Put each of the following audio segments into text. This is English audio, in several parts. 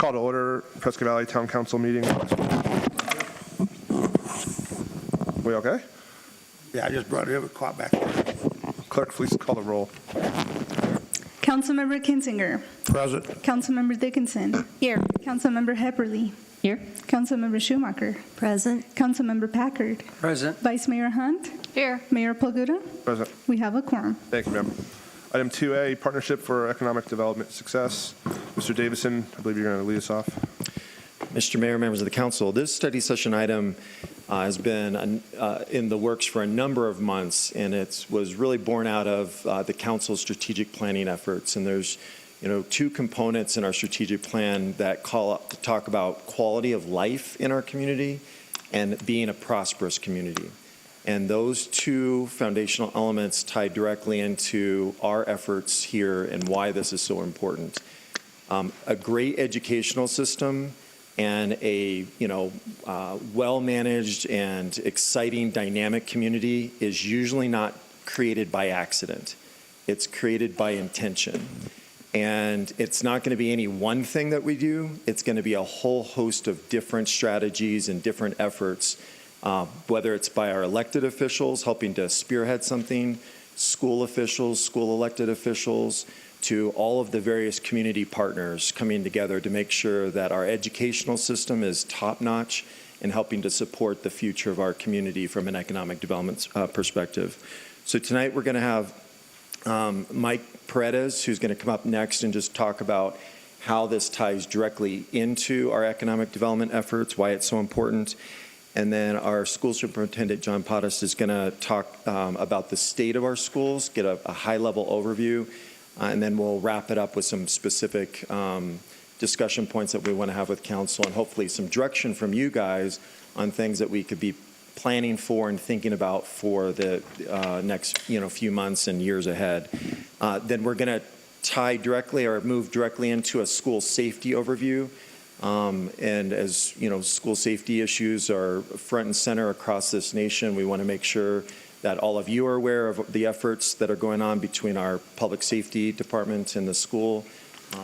Call to order Prescott Valley Town Council meeting. We okay? Yeah, I just brought it caught back. Clerk, please call the roll. Councilmember Kinzinger. Present. Councilmember Dickinson. Here. Councilmember Hepperly. Here. Councilmember Schumacher. Present. Councilmember Packard. Present. Vice Mayor Hunt. Here. Mayor Palguda. Present. We have a quorum. Thank you, ma'am. Item 2A, Partnership for Economic Development Success. Mr. Davison, I believe you're going to lead us off. Mr. Mayor, members of the council, this study session item has been in the works for a number of months, and it was really born out of the council's strategic planning efforts. And there's, two components in our strategic plan that talk about quality of life in our community and being a prosperous community. And those two foundational elements tie directly into our efforts here and why this is so important. A great educational system and a well-managed and exciting dynamic community is usually not created by accident. It's created by intention. And it's not going to be any one thing that we do. It's going to be a whole host of different strategies and different efforts, whether it's by our elected officials helping to spearhead something, school officials, school elected officials, to all of the various community partners coming together to make sure that our educational system is top-notch and helping to support the future of our community from an economic development perspective. So tonight we're going to have Mike Paredes, who's going to come up next and just talk about how this ties directly into our economic development efforts, why it's so important. And then our school superintendent, John Pottis, is going to talk about the state of our schools, get a high-level overview, and then we'll wrap it up with some specific discussion points that we want to have with council and hopefully some direction from you guys on things that we could be planning for and thinking about for the next few months and years ahead. Then we're going to tie directly or move directly into a school safety overview. And as school safety issues are front and center across this nation, we want to make sure that all of you are aware of the efforts that are going on between our public safety department and the school,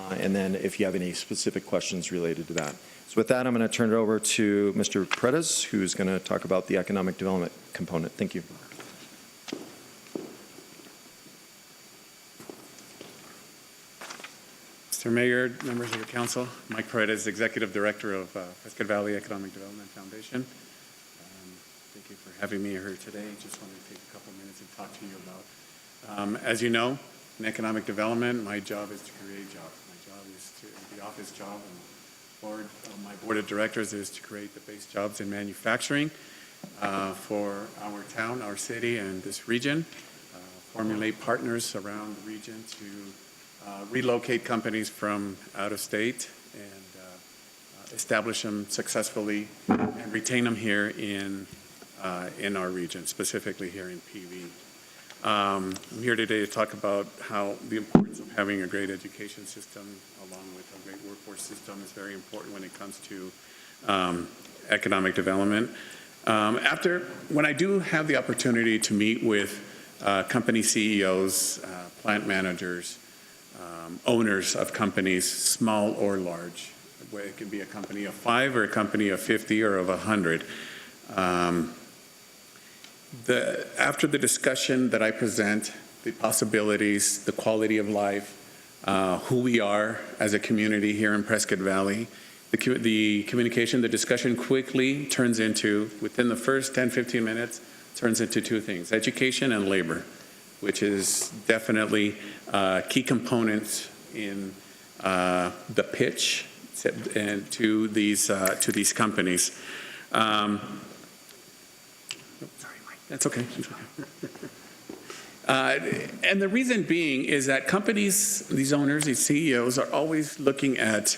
and then if you have any specific questions related to that. So with that, I'm going to turn it over to Mr. Paredes, who's going to talk about the economic development component. Thank you. Mr. Mayor, members of the council, Mike Paredes, Executive Director of Prescott Valley Economic Development Foundation. Thank you for having me here today. Just wanted to take a couple minutes and talk to you about, as you know, in economic development, my job is to create jobs. My job is to, the office job and my board of directors is to create the base jobs in manufacturing for our town, our city, and this region, formulate partners around the region to relocate companies from out of state and establish them successfully and retain them here in our region, specifically here in PV. I'm here today to talk about how the importance of having a great education system along with a great workforce system is very important when it comes to economic development. When I do have the opportunity to meet with company CEOs, plant managers, owners of companies, small or large, where it can be a company of 5 or a company of 50 or of 100. After the discussion that I present, the possibilities, the quality of life, who we are as a community here in Prescott Valley, the communication, the discussion quickly turns into, within the first 10, 15 minutes, turns into two things, education and labor, which is definitely key components in the pitch and to these companies. That's okay. And the reason being is that companies, these owners, these CEOs are always looking at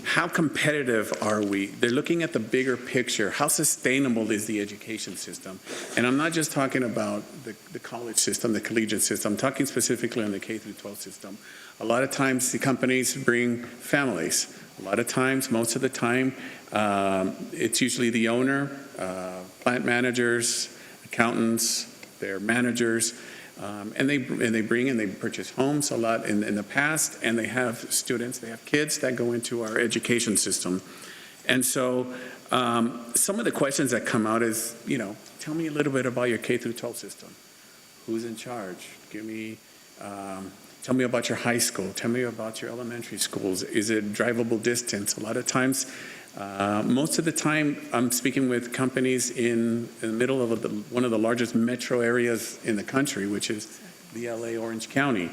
how competitive are we? They're looking at the bigger picture. How sustainable is the education system? And I'm not just talking about the college system, the collegiate system. I'm talking specifically on the K through 12 system. A lot of times the companies bring families. A lot of times, most of the time, it's usually the owner, plant managers, accountants, their managers, And they purchase homes a lot in the past, and they have students, they have kids that go into our education system. And so some of the questions that come out is, tell me a little bit about your K through 12 system. Who's in charge? Tell me about your high school. Tell me about your elementary schools. Is it drivable distance? A lot of times, most of the time, I'm speaking with companies in the middle of one of the largest metro areas in the country, which is the LA Orange County.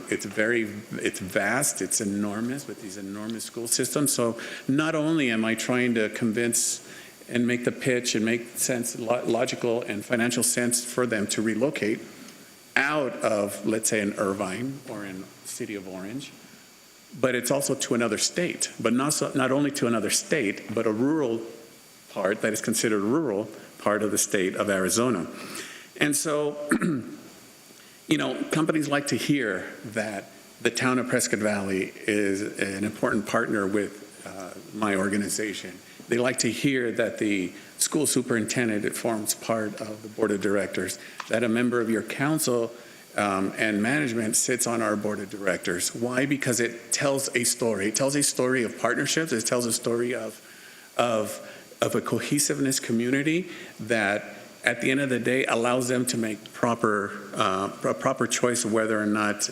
It's vast, it's enormous with these enormous school systems. So not only am I trying to convince and make the pitch and make sense, logical and financial sense for them to relocate out of, let's say, in Irvine or in the city of Orange, but it's also to another state, but not only to another state, but a rural part that is considered rural part of the state of Arizona. And so, companies like to hear that the town of Prescott Valley is an important partner with my organization. They like to hear that the school superintendent forms part of the board of directors, that a member of your council and management sits on our board of directors. Why? Because it tells a story. It tells a story of partnerships. It tells a story of a cohesiveness community that at the end of the day allows them to make a proper choice of whether or not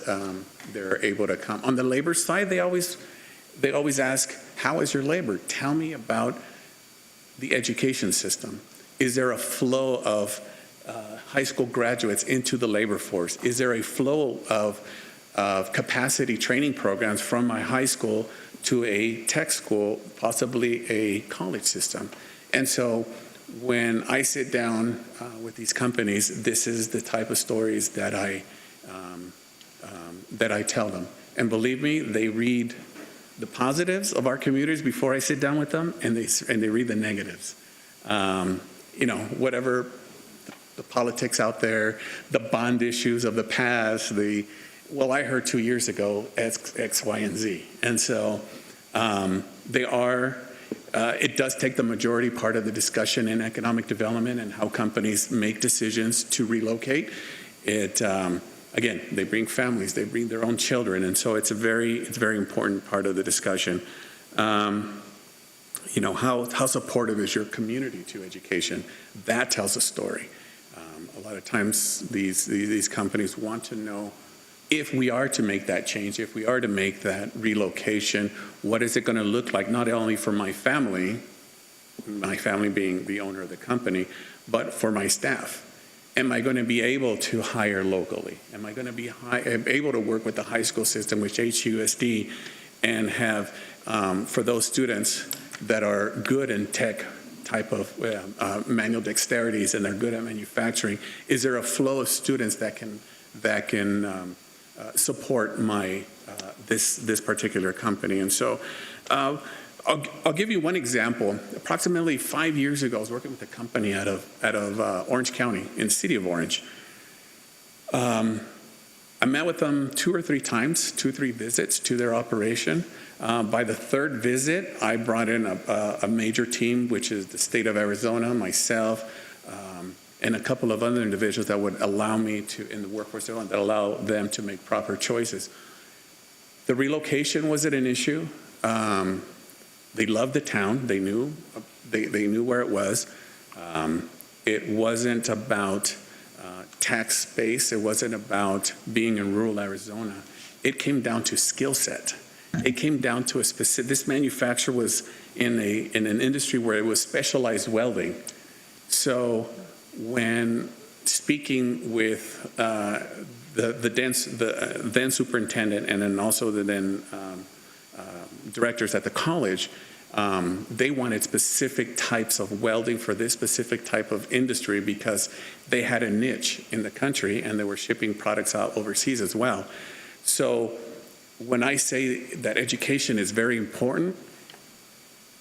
they're able to come. On the labor side, they always ask, how is your labor? Tell me about the education system. Is there a flow of high school graduates into the labor force? Is there a flow of capacity training programs from my high school to a tech school, possibly a college system? And so when I sit down with these companies, this is the type of stories that I tell them. And believe me, they read the positives of our communities before I sit down with them, and they read the negatives. Whatever the politics out there, the bond issues of the past, I heard 2 years ago X, Y, and Z. And so it does take the majority part of the discussion in economic development and how companies make decisions to relocate. Again, they bring families, they bring their own children, and so it's a very important part of the discussion. How supportive is your community to education? That tells a story. A lot of times these companies want to know if we are to make that change, if we are to make that relocation, what is it going to look like, not only for my family being the owner of the company, but for my staff. Am I going to be able to hire locally? Am I going to be able to work with the high school system, with HUSD, and have, for those students that are good in tech type of manual dexterities and they're good at manufacturing, is there a flow of students that can support this particular company? And so I'll give you one example. Approximately 5 years ago, I was working with a company out of Orange County in the city of Orange. I met with them 2 or 3 times, 2 or 3 visits to their operation. By the 3rd visit, I brought in a major team, which is the state of Arizona, myself, and a couple of other individuals that would allow me to, in the workforce, that allow them to make proper choices. The relocation wasn't an issue. They loved the town. They knew where it was. It wasn't about tax base. It wasn't about being in rural Arizona. It came down to skill set. It came down to a specific. This manufacturer was in an industry where it was specialized welding. So when speaking with the then superintendent and then also the then directors at the college, they wanted specific types of welding for this specific type of industry because they had a niche in the country and they were shipping products out overseas as well. So when I say that education is very important,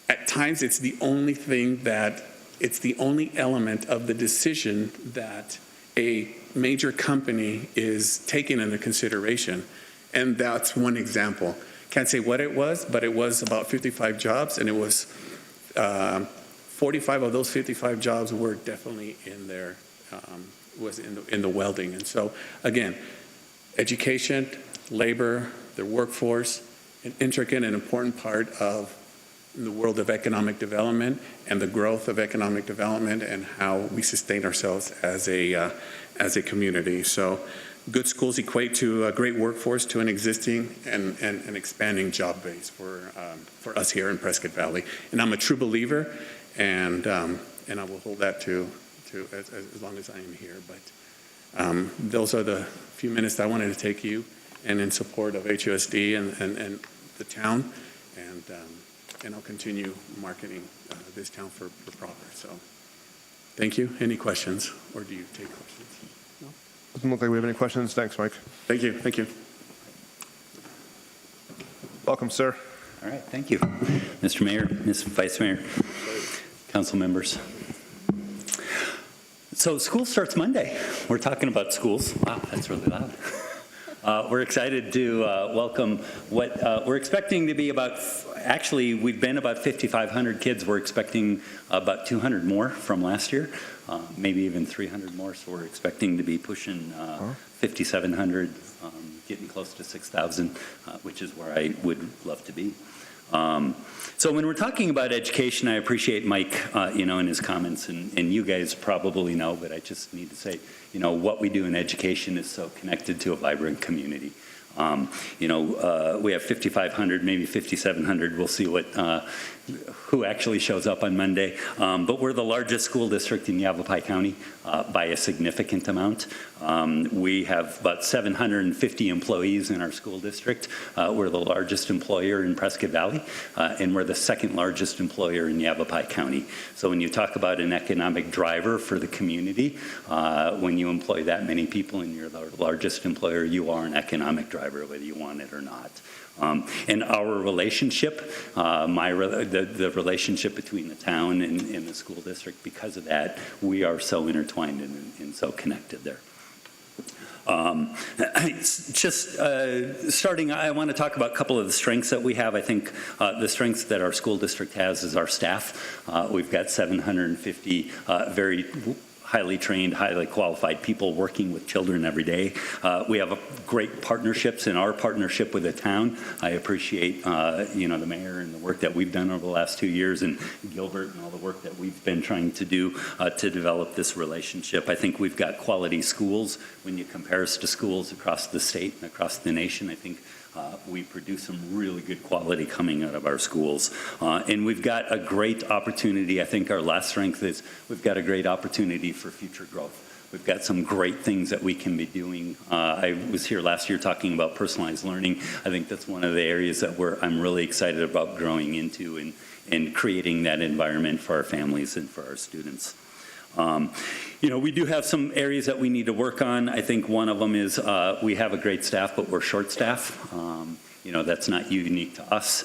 at times it's the only element of the decision that a major company is taking into consideration. And that's one example. Can't say what it was, but it was about 55 jobs, and it was 45 of those 55 jobs were definitely in their was in the welding. And so, again, education, labor, the workforce, an intricate and important part of the world of economic development and the growth of economic development and how we sustain ourselves as a community. So good schools equate to a great workforce, to an existing and an expanding job base for us here in Prescott Valley. And I'm a true believer, and I will hold that to as long as I am here. But those are the few minutes that I wanted to take you, and in support of HUSD and the town, and I'll continue marketing this town for progress. So thank you. Any questions, or do you take questions? No? Doesn't look like we have any questions. Thanks, Mike. Thank you. Thank you. Welcome, sir. All right, thank you. Mr. Mayor, Ms. Vice Mayor, council members. So school starts Monday. We're talking about schools. Wow, that's really loud. We're excited to welcome what we're expecting to be about, actually, we've been about 5,500 kids. We're expecting about 200 more from last year, maybe even 300 more. So we're expecting to be pushing 5,700, getting close to 6,000, which is where I would love to be. So when we're talking about education, I appreciate Mike, in his comments, and you guys probably know, but I just need to say, what we do in education is so connected to a vibrant community. We have 5,500, maybe 5,700. We'll see who actually shows up on Monday. But we're the largest school district in Yavapai County by a significant amount. We have about 750 employees in our school district. We're the largest employer in Prescott Valley, and we're the second largest employer in Yavapai County. So when you talk about an economic driver for the community, when you employ that many people and you're the largest employer, you are an economic driver, whether you want it or not. And our relationship, the relationship between the town and the school district, because of that, we are so intertwined and so connected there. Starting, I want to talk about a couple of the strengths that we have. I think the strengths that our school district has is our staff. We've got 750 very highly trained, highly qualified people working with children every day. We have great partnerships in our partnership with the town. I appreciate, the mayor and the work that we've done over the last 2 years, and Gilbert and all the work that we've been trying to do to develop this relationship. I think we've got quality schools. When you compare us to schools across the state and across the nation, I think we produce some really good quality coming out of our schools. And we've got a great opportunity. I think our last strength is we've got a great opportunity for future growth. We've got some great things that we can be doing. I was here last year talking about personalized learning. I think that's one of the areas that I'm really excited about growing into and creating that environment for our families and for our students. We do have some areas that we need to work on. I think one of them is we have a great staff, but we're short staff. That's not unique to us.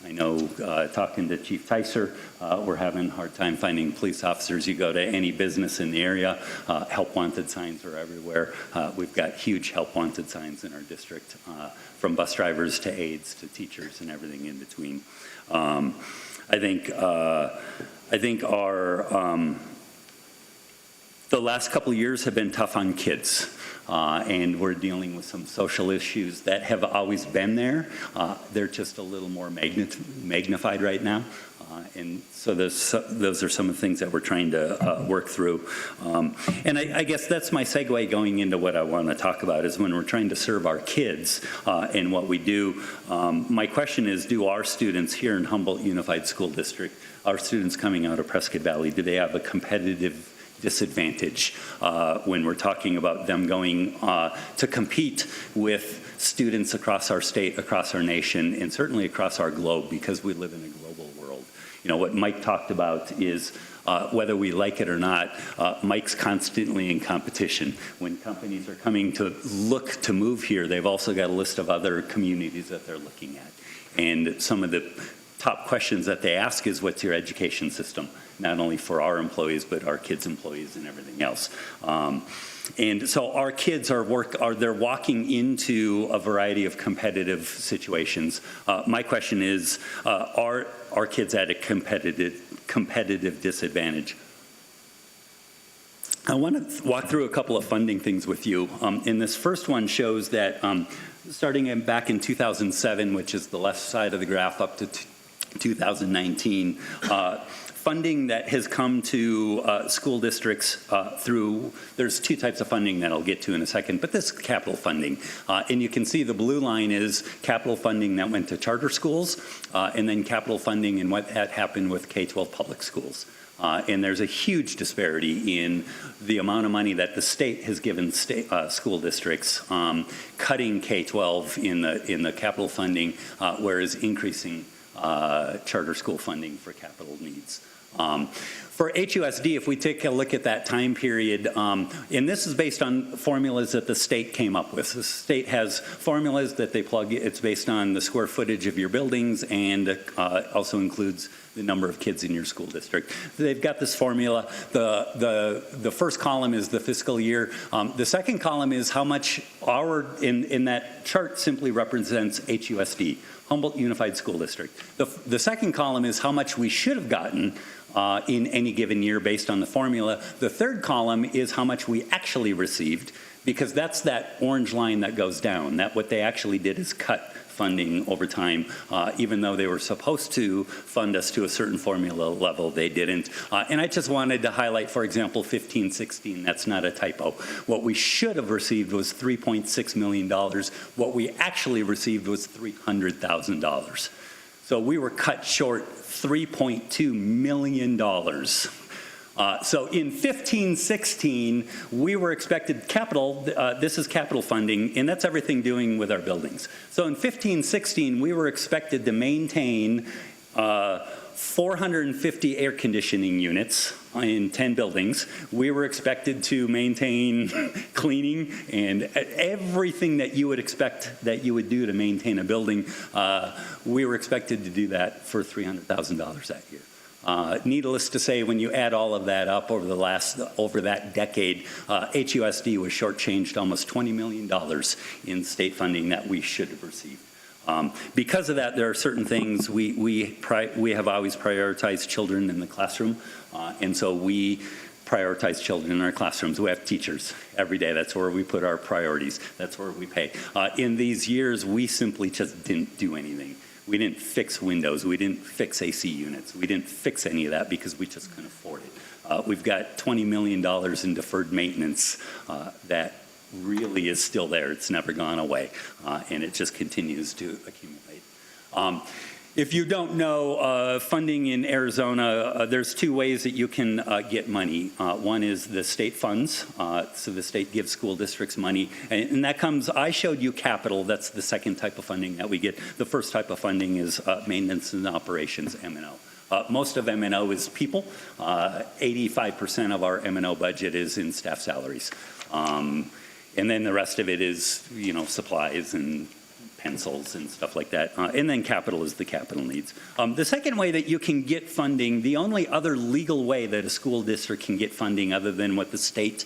I know talking to Chief Tyser, we're having a hard time finding police officers. You go to any business in the area, help wanted signs are everywhere. We've got huge help wanted signs in our district, from bus drivers to aides to teachers and everything in between. I think the last couple of years have been tough on kids, and we're dealing with some social issues that have always been there. They're just a little more magnified right now, and so those are some of the things that we're trying to work through. And I guess that's my segue going into what I want to talk about is when we're trying to serve our kids and what we do. My question is, do our students here in Humboldt Unified School District, our students coming out of Prescott Valley, do they have a competitive disadvantage when we're talking about them going to compete with students across our state, across our nation, and certainly across our globe, because we live in a global world. What Mike talked about is whether we like it or not, Mike's constantly in competition. When companies are coming to look to move here, they've also got a list of other communities that they're looking at. And some of the top questions that they ask is, what's your education system? Not only for our employees, but our kids' employees and everything else. And so our kids they're walking into a variety of competitive situations. My question is, are our kids at a competitive disadvantage? I want to walk through a couple of funding things with you. And this first one shows that starting back in 2007, which is the left side of the graph, up to 2019, funding that has come to school districts there's two types of funding that I'll get to in a second, but this is capital funding. And you can see the blue line is capital funding that went to charter schools, and then capital funding and what had happened with K-12 public schools. And there's a huge disparity in the amount of money that the state has given school districts, cutting K-12 in the capital funding, whereas increasing charter school funding for capital needs. For HUSD, if we take a look at that time period, and this is based on formulas that the state came up with. The state has formulas that they plug. It's based on the square footage of your buildings and also includes the number of kids in your school district. They've got this formula. The first column is the fiscal year. The second column is how much in that chart simply represents HUSD, Humboldt Unified School District. The second column is how much we should have gotten in any given year based on the formula. The third column is how much we actually received, because that's that orange line that goes down. That what they actually did is cut funding over time, even though they were supposed to fund us to a certain formula level, they didn't. And I just wanted to highlight, for example, 15-16, that's not a typo. What we should have received was $3.6 million. What we actually received was $300,000. So we were cut short $3.2 million. So in 15-16, we were expected capital, this is capital funding, and that's everything doing with our buildings. So in 15-16, we were expected to maintain 450 air conditioning units in 10 buildings. We were expected to maintain cleaning and everything that you would expect that you would do to maintain a building. We were expected to do that for $300,000 that year. Needless to say, when you add all of that up over that decade, HUSD was shortchanged almost $20 million in state funding that we should have received. Because of that, there are certain things we have always prioritized children in the classroom, and so we prioritize children in our classrooms. We have teachers every day. That's where we put our priorities. That's where we pay. In these years, we simply just didn't do anything. We didn't fix windows. We didn't fix AC units. We didn't fix any of that because we just couldn't afford it. We've got $20 million in deferred maintenance that really is still there. It's never gone away, and it just continues to accumulate. If you don't know, funding in Arizona, there's two ways that you can get money. One is the state funds, so the state gives school districts money, and that comes, I showed you capital, that's the second type of funding that we get. The first type of funding is maintenance and operations, M&O. Most of M&O is people. 85% of our M&O budget is in staff salaries. And then the rest of it is, supplies and pencils and stuff like that. And then capital is the capital needs. The second way that you can get funding, the only other legal way that a school district can get funding other than what the state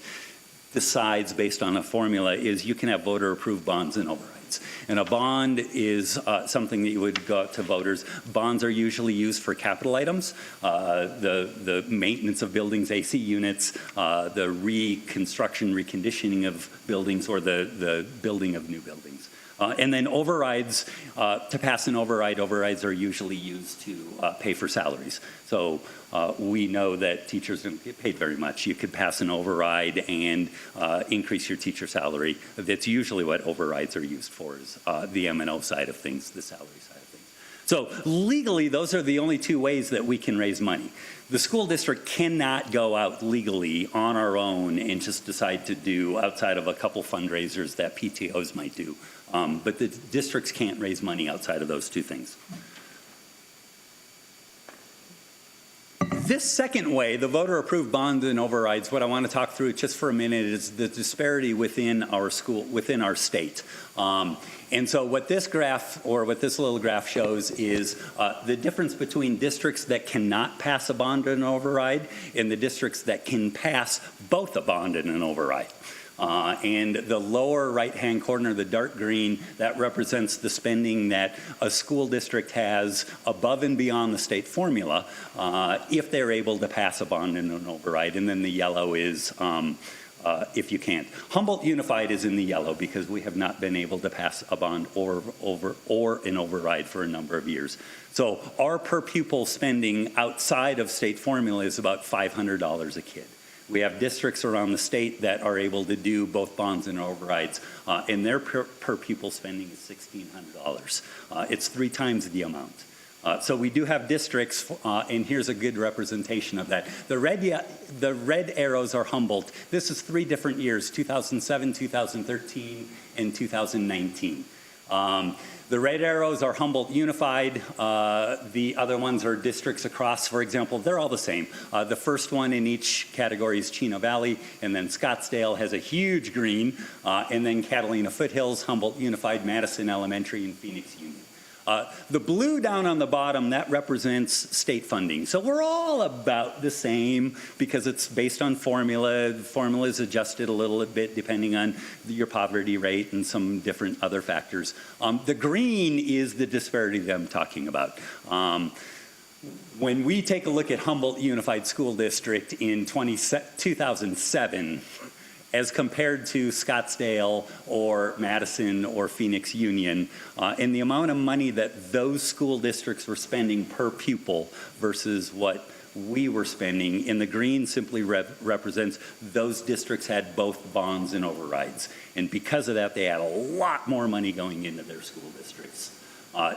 decides based on a formula is you can have voter-approved bonds and overrides. And a bond is something that you would go out to voters. Bonds are usually used for capital items, the maintenance of buildings, AC units, the reconstruction, reconditioning of buildings, or the building of new buildings. And then overrides, to pass an override, overrides are usually used to pay for salaries. So we know that teachers don't get paid very much. You could pass an override and increase your teacher salary. That's usually what overrides are used for, is the M&O side of things, the salary side of things. So legally, those are the only two ways that we can raise money. The school district cannot go out legally on our own and just decide to do outside of a couple fundraisers that PTOs might do. But the districts can't raise money outside of those two things. This second way, the voter-approved bonds and overrides, what I want to talk through just for a minute is the disparity within our school, within our state. And so what this graph, or what this little graph shows, is the difference between districts that cannot pass a bond and an override and the districts that can pass both a bond and an override. And the lower right-hand corner, the dark green, that represents the spending that a school district has above and beyond the state formula if they're able to pass a bond and an override. And then the yellow is if you can't. Humboldt Unified is in the yellow because we have not been able to pass a bond or an override for a number of years. So our per pupil spending outside of state formula is about $500 a kid. We have districts around the state that are able to do both bonds and overrides, and their per pupil spending is $1,600. It's 3 times the amount. So we do have districts, and here's a good representation of that. The red arrows are Humboldt. This is 3 different years, 2007, 2013, and 2019. The red arrows are Humboldt Unified. The other ones are districts across, for example. They're all the same. The first one in each category is Chino Valley, and then Scottsdale has a huge green, and then Catalina Foothills, Humboldt Unified, Madison Elementary, and Phoenix Union. The blue down on the bottom, that represents state funding. So we're all about the same because it's based on formula. The formula is adjusted a little bit depending on your poverty rate and some different other factors. The green is the disparity that I'm talking about. When we take a look at Humboldt Unified School District in 2007, as compared to Scottsdale or Madison or Phoenix Union, and the amount of money that those school districts were spending per pupil versus what we were spending, in the green simply represents those districts had both bonds and overrides. And because of that, they had a lot more money going into their school districts.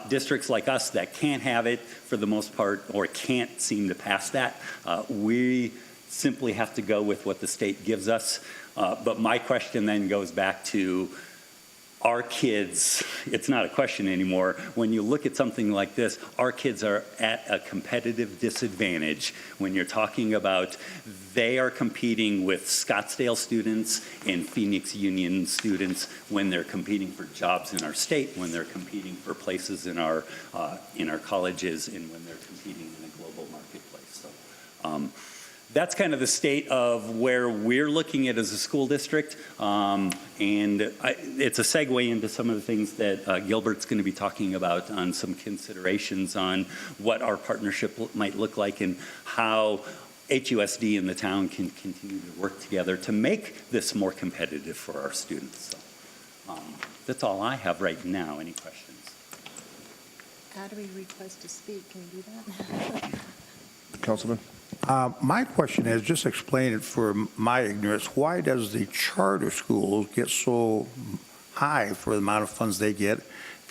Districts like us that can't have it for the most part or can't seem to pass that, we simply have to go with what the state gives us. But my question then goes back to our kids. It's not a question anymore. When you look at something like this, our kids are at a competitive disadvantage when you're talking about they are competing with Scottsdale students and Phoenix Union students when they're competing for jobs in our state, when they're competing for places in our colleges, and when they're competing in a global marketplace. So, that's kind of the state of where we're looking at as a school district, and it's a segue into some of the things that Gilbert's going to be talking about on some considerations on what our partnership might look like and how HUSD and the town can continue to work together to make this more competitive for our students. So, that's all I have right now. Any questions? How do we request to speak? Can we do that? Councilman? My question is, just explain it for my ignorance, why does the charter schools get so high for the amount of funds they get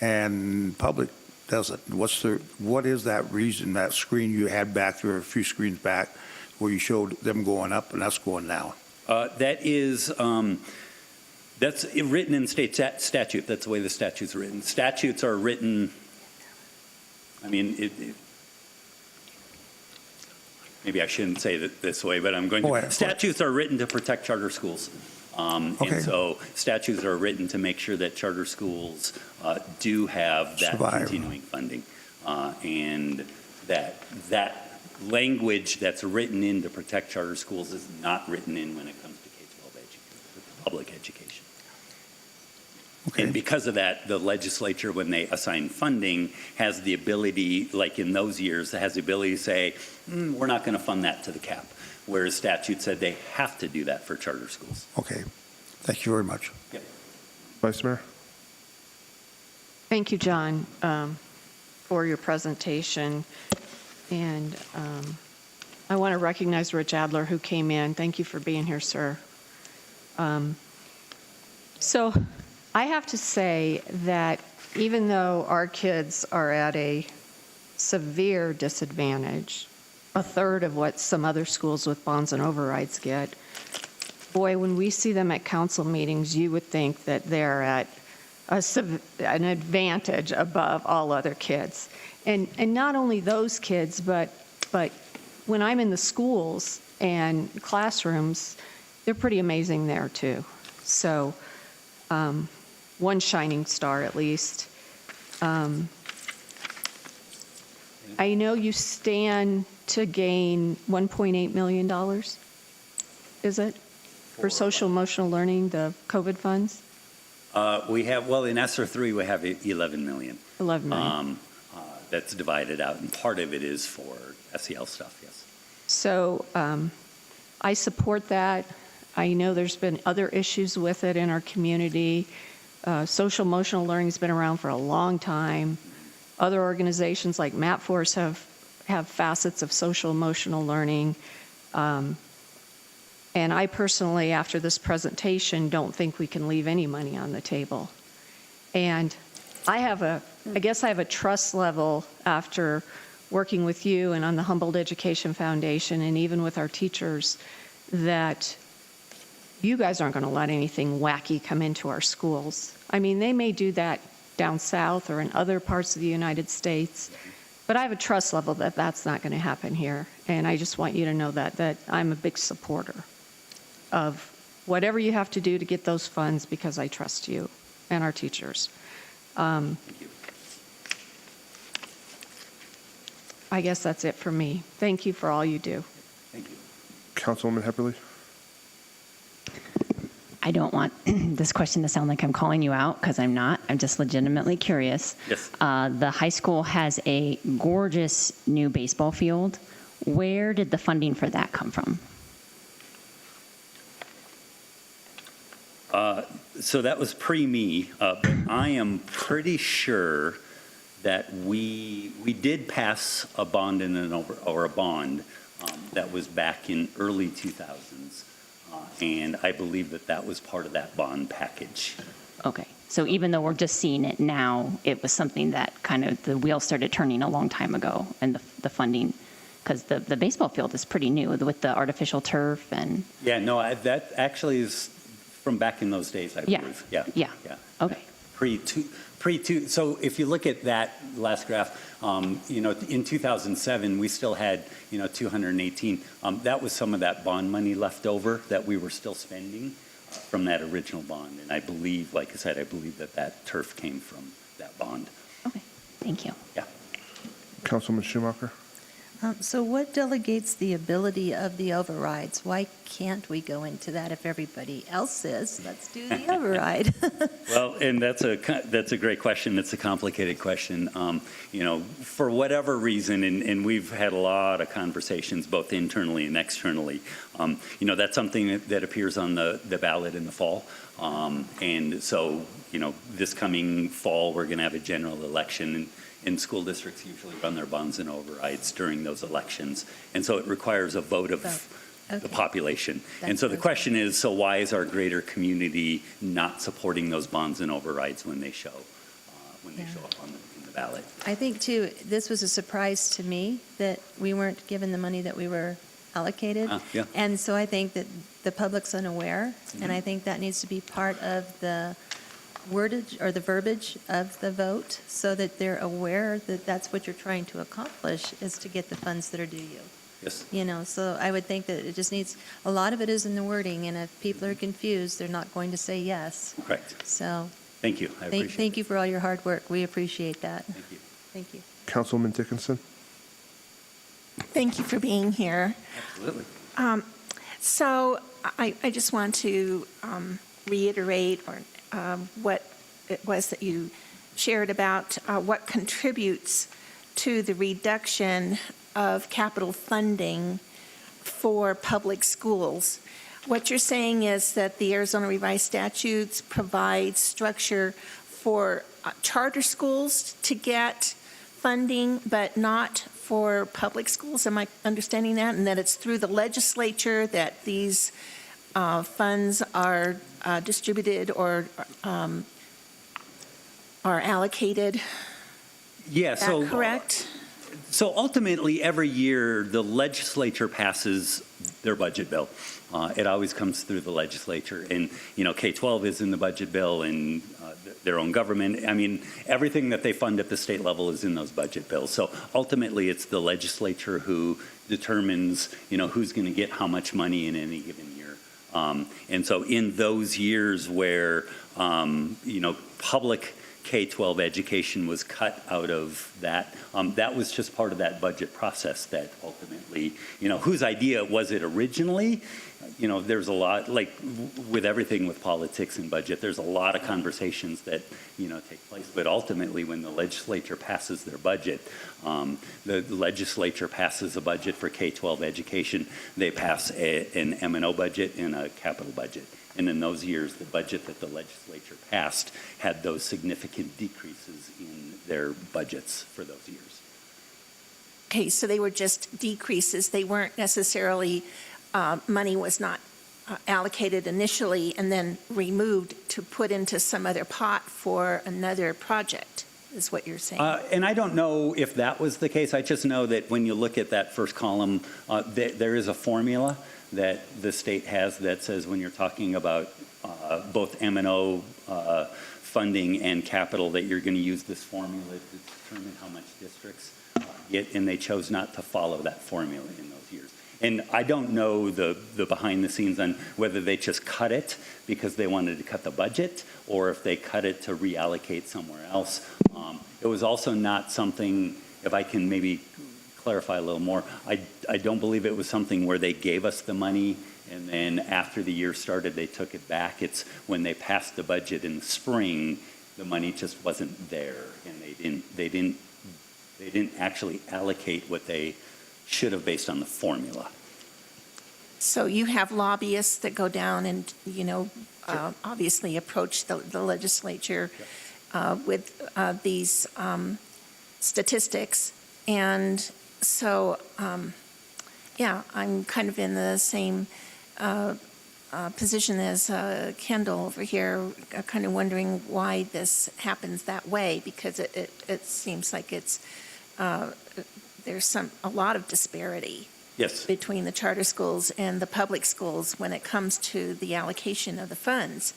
and public doesn't? What is that reason, that screen you had back there, a few screens back, where you showed them going up and us going down? That is, that's written in state statute. That's the way the statute's written. Statutes are written, I mean, maybe I shouldn't say it this way, but I'm going to. Go ahead. Statutes are written to protect charter schools. Okay. And so statutes are written to make sure that charter schools do have that continuing funding. And that language that's written in to protect charter schools is not written in when it comes to K-12 public education. Okay. And because of that, the legislature, when they assign funding, has the ability, like in those years, has the ability to say, we're not going to fund that to the cap, whereas statute said they have to do that for charter schools. Okay. Thank you very much. Yep. Vice Mayor? Thank you, John, for your presentation. And I want to recognize Rich Adler, who came in. Thank you for being here, sir. So I have to say that even though our kids are at a severe disadvantage, a third of what some other schools with bonds and overrides get, boy, when we see them at council meetings, you would think that they're at an advantage above all other kids. And not only those kids, but when I'm in the schools and classrooms, they're pretty amazing there too. So one shining star at least. I know you stand to gain $1.8 million, is it? For social emotional learning, the COVID funds? We have, well, in ESSER 3, we have 11 million. 11 million. That's divided out, and part of it is for SEL stuff, yes. So I support that. I know there's been other issues with it in our community. Social emotional learning has been around for a long time. Other organizations like MapForce have facets of social emotional learning. And I personally, after this presentation, don't think we can leave any money on the table. And I guess I have a trust level after working with you and on the Humboldt Education Foundation and even with our teachers that you guys aren't going to let anything wacky come into our schools. I mean, they may do that down south or in other parts of the United States, but I have a trust level that that's not going to happen here. And I just want you to know that I'm a big supporter of whatever you have to do to get those funds because I trust you and our teachers. Thank you. I guess that's it for me. Thank you for all you do. Thank you. Councilwoman Hepperly? I don't want this question to sound like I'm calling you out, because I'm not. I'm just legitimately curious. Yes. The high school has a gorgeous new baseball field. Where did the funding for that come from? So that was pre-me, but I am pretty sure that we did pass a bond or a bond that was back in early 2000s, and I believe that was part of that bond package. Okay. So even though we're just seeing it now, it was something that kind of the wheels started turning a long time ago, and the funding, because the baseball field is pretty new with the artificial turf and. Yeah, no, that actually is from back in those days, I Yeah. believe. Yeah. Yeah. Okay. Pre-two. So if you look at that last graph, in 2007, we still had, 218. That was some of that bond money left over that we were still spending from that original bond. And I believe, like I said, that turf came from that bond. Okay. Thank you. Yeah. Councilwoman Schumacher? So what delegates the ability of the overrides? Why can't we go into that if everybody else says, let's do the override? Well, and that's a great question. It's a complicated question. For whatever reason, and we've had a lot of conversations both internally and externally, that's something that appears on the ballot in the fall. And so, this coming fall, we're going to have a general election, and school districts usually run their bonds and overrides during those elections. And so it requires a vote of the population. And so the question is, so why is our greater community not supporting those bonds and overrides when they show up in the ballot? I think, too, this was a surprise to me that we weren't given the money that we were allocated. Yeah. And so I think that the public's unaware, and I think that needs to be part of the wordage or the verbiage of the vote so that they're aware that that's what you're trying to accomplish is to get the funds that are due you. Yes. So I would think that it just needs, a lot of it is in the wording, and if people are confused, they're not going to say yes. Correct. So Thank you. I appreciate thank you for all your hard work. We appreciate that. Thank you. Thank you. Councilwoman Dickinson? Thank you for being here. Absolutely. So I just want to reiterate what it was that you shared about what contributes to the reduction of capital funding for public schools. What you're saying is that the Arizona Revised Statutes provide structure for charter schools to get funding, but not for public schools. Am I understanding that? And that it's through the legislature that these funds are distributed or are allocated? Yeah. Is that correct? So ultimately, every year, the legislature passes their budget bill. It always comes through the legislature. And, K-12 is in the budget bill and their own government. I mean, everything that they fund at the state level is in those budget bills. So ultimately, it's the legislature who determines, who's going to get how much money in any given year. And so in those years where, public K-12 education was cut out of that. That was just part of that budget process that ultimately, whose idea was it originally? There's a lot, like with everything with politics and budget, there's a lot of conversations that, take place. But ultimately, when the legislature passes their budget, the legislature passes a budget for K-12 education. They pass an M&O budget and a capital budget. And in those years, the budget that the legislature passed had those significant decreases in their budgets for those years. Okay, so they were just decreases. They weren't necessarily, money was not allocated initially and then removed to put into some other pot for another project, is what you're saying. And I don't know if that was the case. I just know that when you look at that first column, there is a formula that the state has that says when you're talking about both M&O funding and capital, that you're going to use this formula to determine how much districts get, and they chose not to follow that formula in those years. And I don't know the behind the scenes on whether they just cut it because they wanted to cut the budget or if they cut it to reallocate somewhere else. It was also not something, if I can maybe clarify a little more, I don't believe it was something where they gave us the money and then after the year started they took it back. It's when they passed the budget in the spring, the money just wasn't there and they didn't actually allocate what they should have based on the formula. So you have lobbyists that go down and, obviously approach the legislature with these statistics. And so, I'm kind of in the same position as Kendall over here, kind of wondering why this happens that way, because it seems like there's a lot of disparity. Yes. Between the charter schools and the public schools when it comes to the allocation of the funds.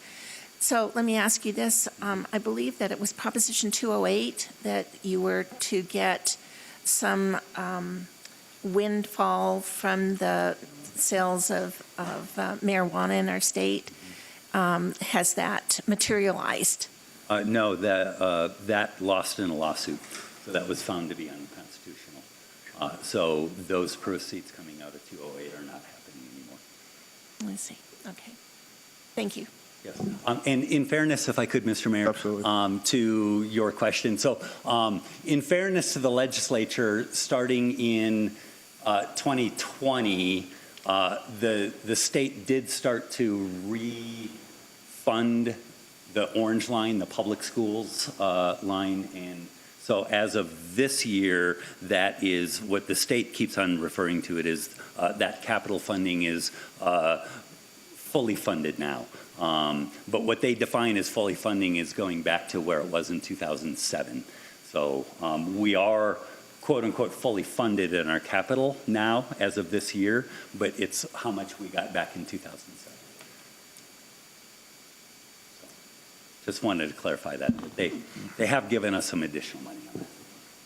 So let me ask you this. I believe that it was Proposition 208 that you were to get some windfall from the sales of marijuana in our state. Has that materialized? No, that lost in a lawsuit. So that was found to be unconstitutional. So those proceeds coming out of 208 are not happening anymore. I see. Okay. Thank you. Yes. And in fairness, if I could, Mr. Mayor, Absolutely. To your question. So in fairness to the legislature, starting in 2020, the state did start to refund the orange line, the public schools line. And so as of this year, that is what the state keeps on referring to it is that capital funding is fully funded now. But what they define as fully funding is going back to where it was in 2007. So we are, quote unquote, fully funded in our capital now as of this year, but it's how much we got back in 2007. So, just wanted to clarify that. They have given us some additional money on that.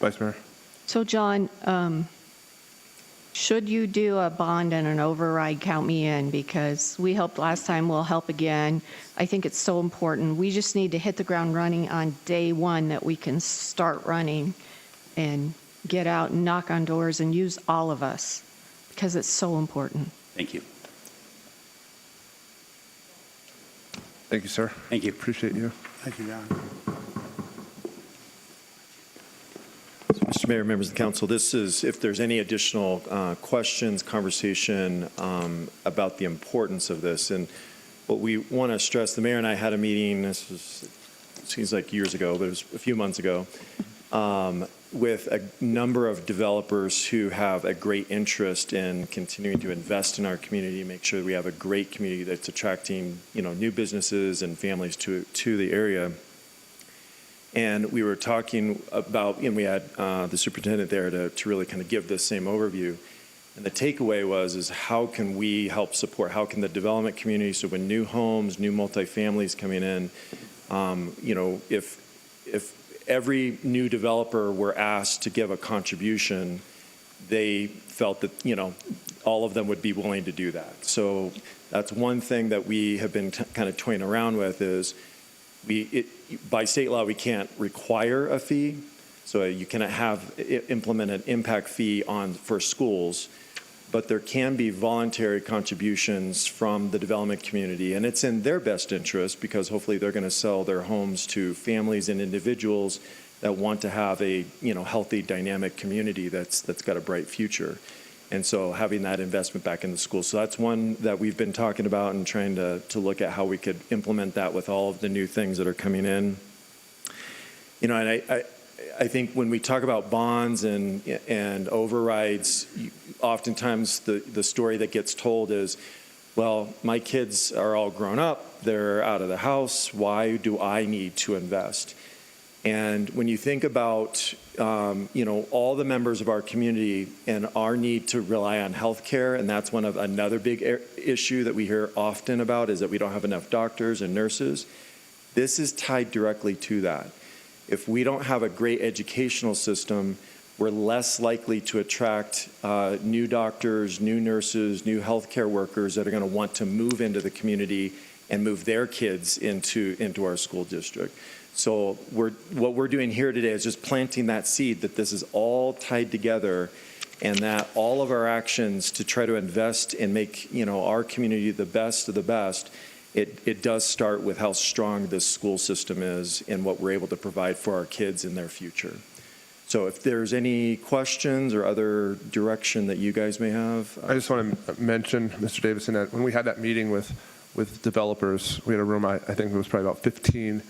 Vice Mayor. So John, should you do a bond and an override, count me in, because we helped last time, we'll help again. I think it's so important. We just need to hit the ground running on day one that we can start running and get out and knock on doors and use all of us, because it's so important. Thank you. Thank you, sir. Thank you. Appreciate you. Thank you, John. Mr. Mayor, members of the council, this is, if there's any additional questions, conversation about the importance of this. And what we want to stress, the mayor and I had a meeting, this was, it seems like years ago, but it was a few months ago, with a number of developers who have a great interest in continuing to invest in our community, make sure that we have a great community that's attracting, new businesses and families to the area. And we were talking about, and we had the superintendent there to really kind of give this same overview. And the takeaway is how can we help support, how can the development community, so when new homes, new multifamilies coming in, if every new developer were asked to give a contribution, they felt that, all of them would be willing to do that. So that's one thing that we have been kind of toying around with is, by state law, we can't require a fee, so you cannot implement an impact fee for schools, but there can be voluntary contributions from the development community, and it's in their best interest because hopefully they're going to sell their homes to families and individuals that want to have a healthy, dynamic community that's got a bright future. And so having that investment back in the schools. So that's one that we've been talking about and trying to look at how we could implement that with all of the new things that are coming in. And I think when we talk about bonds and overrides, oftentimes the story that gets told is, well, my kids are all grown up, they're out of the house, why do I need to invest? And when you think about, all the members of our community and our need to rely on healthcare, and that's another big issue that we hear often about is that we don't have enough doctors and nurses. This is tied directly to that. If we don't have a great educational system, we're less likely to attract new doctors, new nurses, new healthcare workers that are going to want to move into the community and move their kids into our school district. So what we're doing here today is just planting that seed that this is all tied together, and that all of our actions to try to invest and make our community the best of the best, it does start with how strong this school system is and what we're able to provide for our kids in their future. So if there's any questions or other direction that you guys may have. I just want to mention, Mr. Davison, that when we had that meeting with developers, we had a room, I think it was probably about 15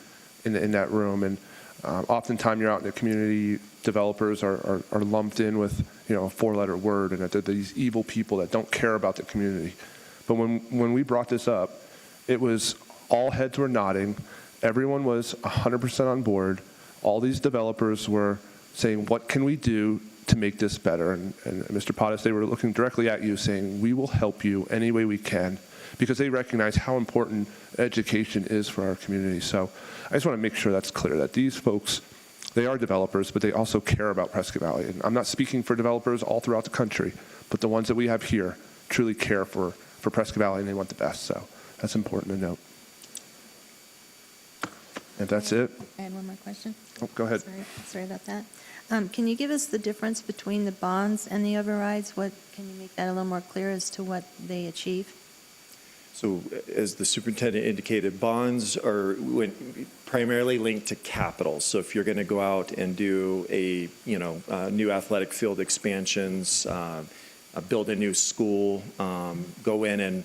in that room, and oftentimes you're out in the community, developers are lumped in with a four-letter word, and that they're these evil people that don't care about the community. But when we brought this up, it was all heads were nodding, everyone was 100% on board, all these developers were saying, what can we do to make this better? And Mr. Pottis, they were looking directly at you saying, we will help you any way we can, because they recognize how important education is for our community. So I just want to make sure that's clear, that these folks, they are developers, but they also care about Prescott Valley. And I'm not speaking for developers all throughout the country, but the ones that we have here truly care for Prescott Valley, and they want the best. So that's important to note. If that's it. I had one more question. Oh, go ahead. Sorry about that. Can you give us the difference between the bonds and the overrides? Can you make that a little more clear as to what they achieve? So as the superintendent indicated, bonds are primarily linked to capital. So if you're going to go out and do a new athletic field expansions, build a new school, go in and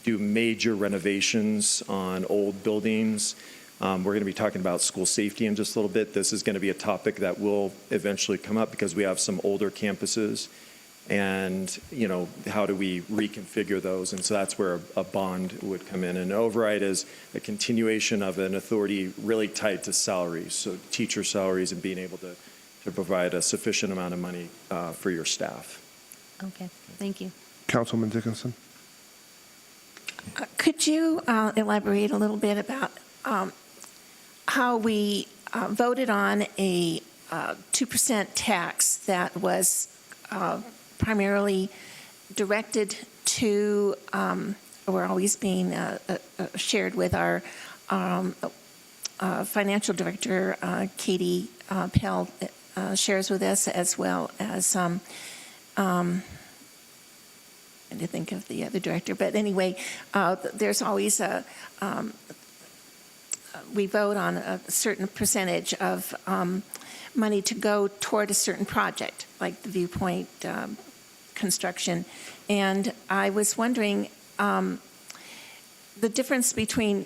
do major renovations on old buildings. We're going to be talking about school safety in just a little bit. This is going to be a topic that will eventually come up because we have some older campuses. And, how do we reconfigure those? And so that's where a bond would come in. And an override is a continuation of an authority really tied to salaries, so teacher salaries and being able to provide a sufficient amount of money for your staff. Okay, thank you. Councilman Dickinson. Could you elaborate a little bit about how we voted on a 2% tax that was primarily directed to, we're always being shared with our financial director, Katie Pell, shares with us, as well as, and to think of the other director, but anyway, there's always we vote on a certain percentage of money to go toward a certain project, like the Viewpoint construction. And I was wondering the difference between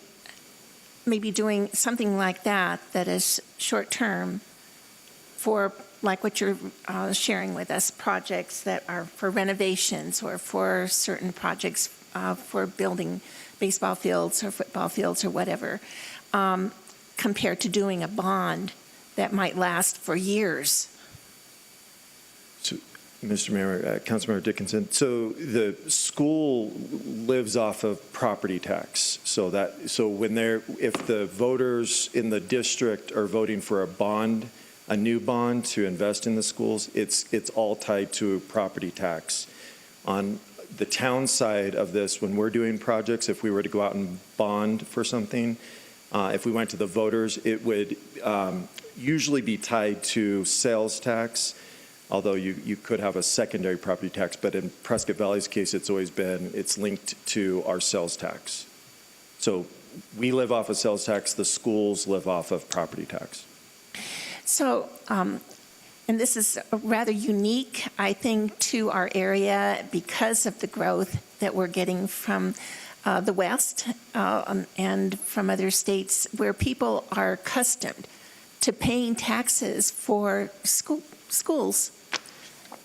maybe doing something like that is short-term for, like what you're sharing with us, projects that are for renovations or for certain projects for building baseball fields or football fields or whatever, compared to doing a bond that might last for years. So, Mr. Mayor, Councilmember Dickinson, so the school lives off of property tax. So if the voters in the district are voting for a new bond to invest in the schools, it's all tied to property tax. On the town side of this, when we're doing projects, if we were to go out and bond for something, If we went to the voters, it would usually be tied to sales tax, although you could have a secondary property tax. But in Prescott Valley's case, it's linked to our sales tax. So we live off of sales tax, the schools live off of property tax. So, and this is rather unique, I think, to our area because of the growth that we're getting from the West and from other states where people are accustomed to paying taxes for schools.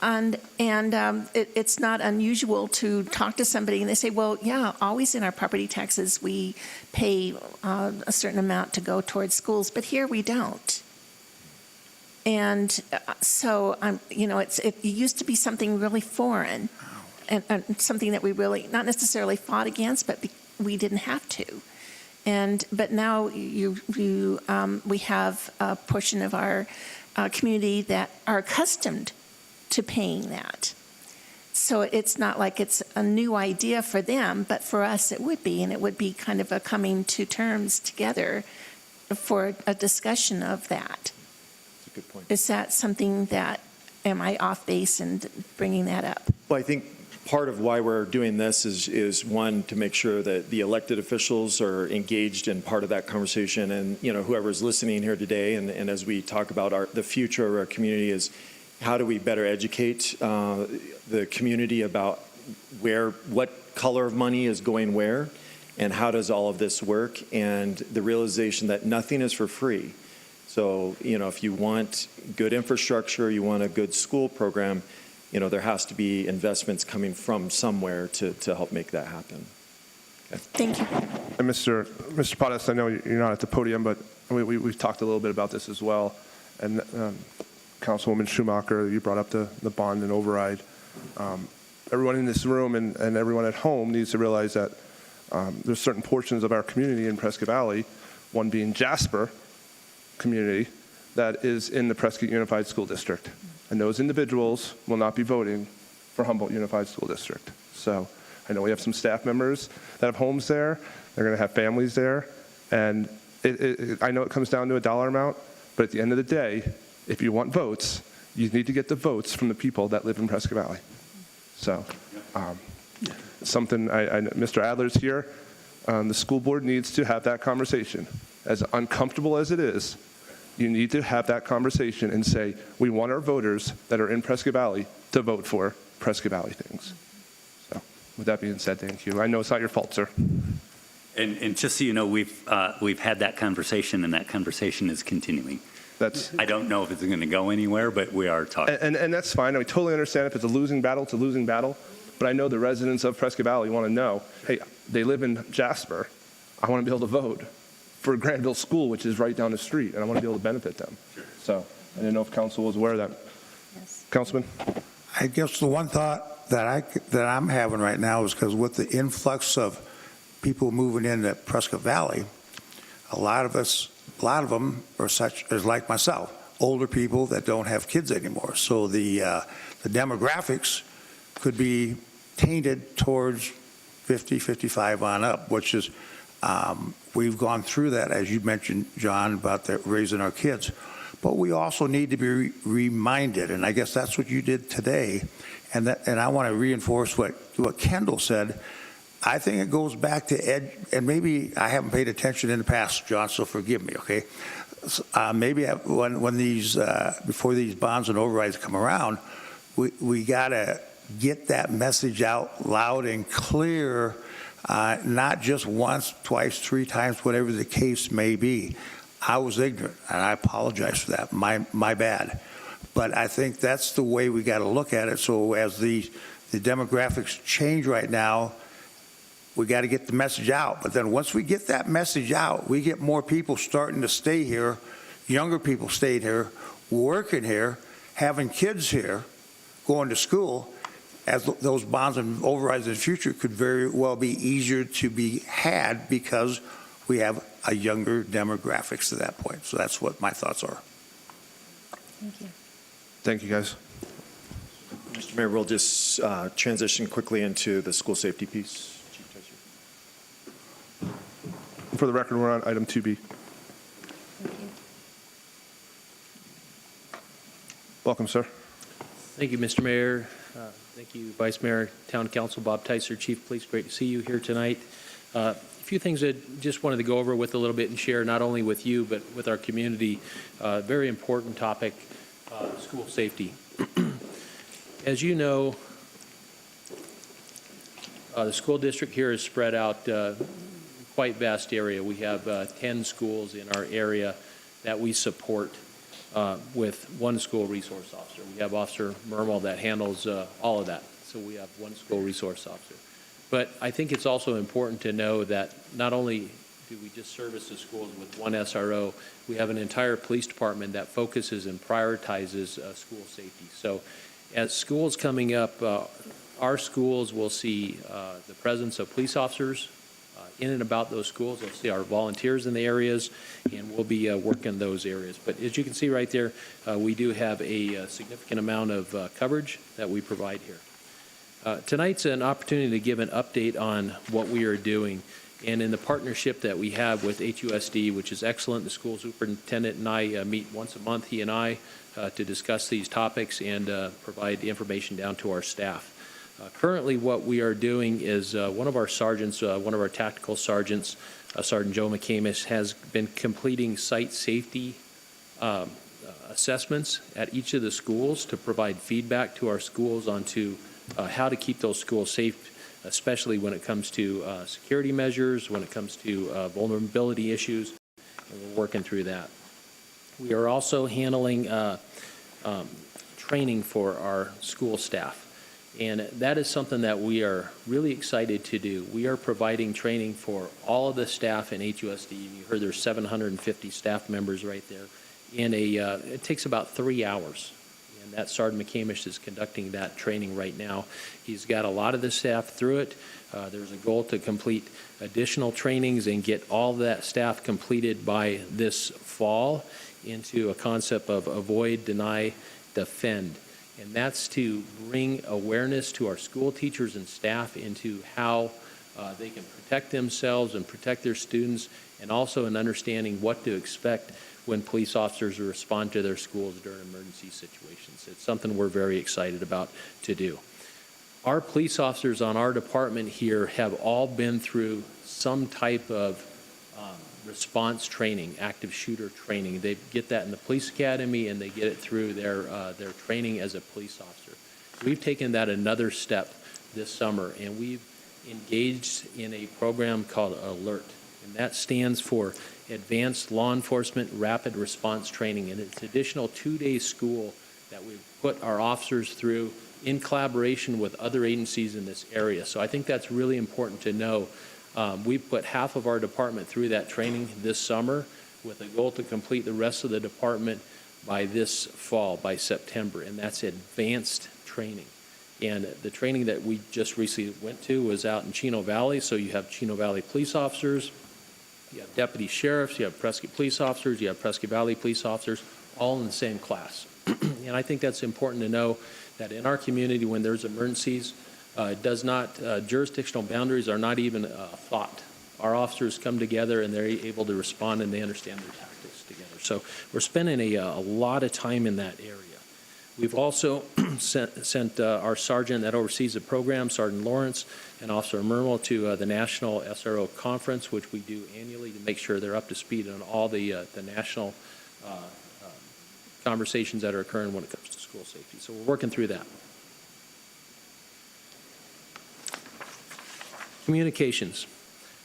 And it's not unusual to talk to somebody and they say, well, yeah, always in our property taxes we pay a certain amount to go towards schools, but here we don't. And so, it used to be something really foreign and something that we really, not necessarily fought against, but we didn't have to. But now we have a portion of our community that are accustomed to paying that. So it's not like it's a new idea for them, but for us it would be, and it would be kind of a coming to terms together for a discussion of that. That's a good point. Is that something that, am I off base in bringing that up? Well, I think part of why we're doing this is one, to make sure that the elected officials are engaged in part of that conversation, and whoever's listening here today, and as we talk about the future of our community, is how do we better educate the community about what color of money is going where, and how does all of this work, and the realization that nothing is for free. So, if you want good infrastructure, you want a good school program, there has to be investments coming from somewhere to help make that happen. Okay. Thank you. And Mr. Pottas, I know you're not at the podium, but we've talked a little bit about this as well. And Councilwoman Schumacher, you brought up the bond and override. Everyone in this room and everyone at home needs to realize that there's certain portions of our community in Prescott Valley, one being Jasper community, that is in the Prescott Unified School District. And those individuals will not be voting for Humboldt Unified School District. So I know we have some staff members that have homes there. They're going to have families there. And I know it comes down to a dollar amount, but at the end of the day, if you want votes, you need to get the votes from the people that live in Prescott Valley. So something, Mr. Adler's here. The school board needs to have that conversation. As uncomfortable as it is, you need to have that conversation and say, we want our voters that are in Prescott Valley to vote for Prescott Valley things. So with that being said, thank you. I know it's not your fault, sir. And just so you know, we've had that conversation, and that conversation is continuing. I don't know if it's going to go anywhere, but we are talking. And that's fine. I totally understand if it's a losing battle, it's a losing battle. But I know the residents of Prescott Valley want to know, hey, they live in Jasper. I want to be able to vote for Granville School, which is right down the street, and I want to be able to benefit them. Sure. So I didn't know if council was aware of that. Yes. Councilman? I guess the one thought that I'm having right now is because with the influx of people moving into Prescott Valley, a lot of them are such as like myself, older people that don't have kids anymore. So the demographics could be tainted towards 50, 55 on up, which is we've gone through that, as you mentioned, John, about raising our kids. But we also need to be reminded, and I guess that's what you did today, and I want to reinforce what Kendall said. I think it goes back to and maybe I haven't paid attention in the past, John, so forgive me, okay? Maybe when these, before these bonds and overrides come around, we got to get that message out loud and clear, not just once, twice, three times, whatever the case may be. I was ignorant, and I apologize for that. My bad. But I think that's the way we got to look at it. So as the demographics change right now, we got to get the message out. But then once we get that message out, we get more people starting to stay here, younger people staying here, working here, having kids here, going to school, as those bonds and overrides in the future could very well be easier to be had because we have a younger demographics to that point. So that's what my thoughts are. Thank you. Thank you, guys. Mr. Mayor, we'll just transition quickly into the school safety piece. For the record, we're on item 2B. Thank you. Welcome, sir. Thank you, Mr. Mayor. Thank you, Vice Mayor, Town Council, Bob Tyser, Chief of Police. Great to see you here tonight. A few things that just wanted to go over with a little bit and share, not only with you, but with our community. Very important topic, school safety. As you know, the school district here is spread out quite vast area. We have 10 schools in our area that we support with one school resource officer. We have Officer Mermel that handles all of that. So we have one school resource officer. But I think it's also important to know that not only do we just service the schools with one SRO, we have an entire police department that focuses and prioritizes school safety. So as schools coming up, our schools will see the presence of police officers in and about those schools. They'll see our volunteers in the areas, and we'll be working those areas. But as you can see right there, we do have a significant amount of coverage that we provide here. Tonight's an opportunity to give an update on what we are doing, and in the partnership that we have with HUSD, which is excellent. The school superintendent and I meet once a month, he and I, to discuss these topics and provide the information down to our staff. Currently, what we are doing is one of our sergeants, one of our tactical sergeants, Sergeant Joe McCamish, has been completing site safety assessments at each of the schools to provide feedback to our schools onto how to keep those schools safe, especially when it comes to security measures, when it comes to vulnerability issues, and we're working through that. We are also handling training for our school staff. And that is something that we are really excited to do. We are providing training for all of the staff in HUSD. You heard there's 750 staff members right there. And it takes about 3 hours. And that Sergeant McCamish is conducting that training right now. He's got a lot of the staff through it. There's a goal to complete additional trainings and get all that staff completed by this fall into a concept of avoid, deny, defend. And that's to bring awareness to our school teachers and staff into how they can protect themselves and protect their students, and also an understanding what to expect when police officers respond to their schools during emergency situations. It's something we're very excited about to do. Our police officers on our department here have all been through some type of response training, active shooter training. They get that in the police academy, and they get it through their training as a police officer. We've taken that another step this summer, and we've engaged in a program called ALERT, and that stands for Advanced Law Enforcement Rapid Response Training, and it's an additional 2-day school that we've put our officers through in collaboration with other agencies in this area. So I think that's really important to know. We put half of our department through that training this summer with a goal to complete the rest of the department by this fall, by September, and that's advanced training. And the training that we just recently went to was out in Chino Valley, so you have Chino Valley police officers, you have deputy sheriffs, you have Prescott police officers, you have Prescott Valley police officers, all in the same class. And I think that's important to know that in our community, when there's emergencies, jurisdictional boundaries are not even a thought. Our officers come together and they're able to respond, and they understand their tactics together. So we're spending a lot of time in that area. We've also sent our sergeant that oversees the program, Sergeant Lawrence, and Officer Mermel to the National SRO Conference, which we do annually to make sure they're up to speed on all the national conversations that are occurring when it comes to school safety. So we're working through that. Communications.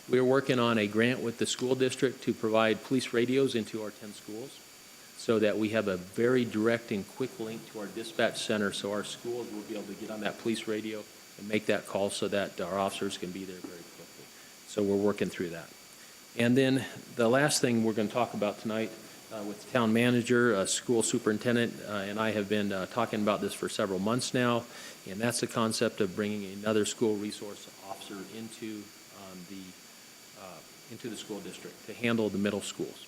We are working on a grant with the school district to provide police radios into our 10 schools so that we have a very direct and quick link to our dispatch center, so our schools will be able to get on that police radio and make that call so that our officers can be there very quickly. So we're working through that. And then the last thing we're going to talk about tonight with the town manager, school superintendent, and I have been talking about this for several months now, and that's the concept of bringing another school resource officer into the school district to handle the middle schools.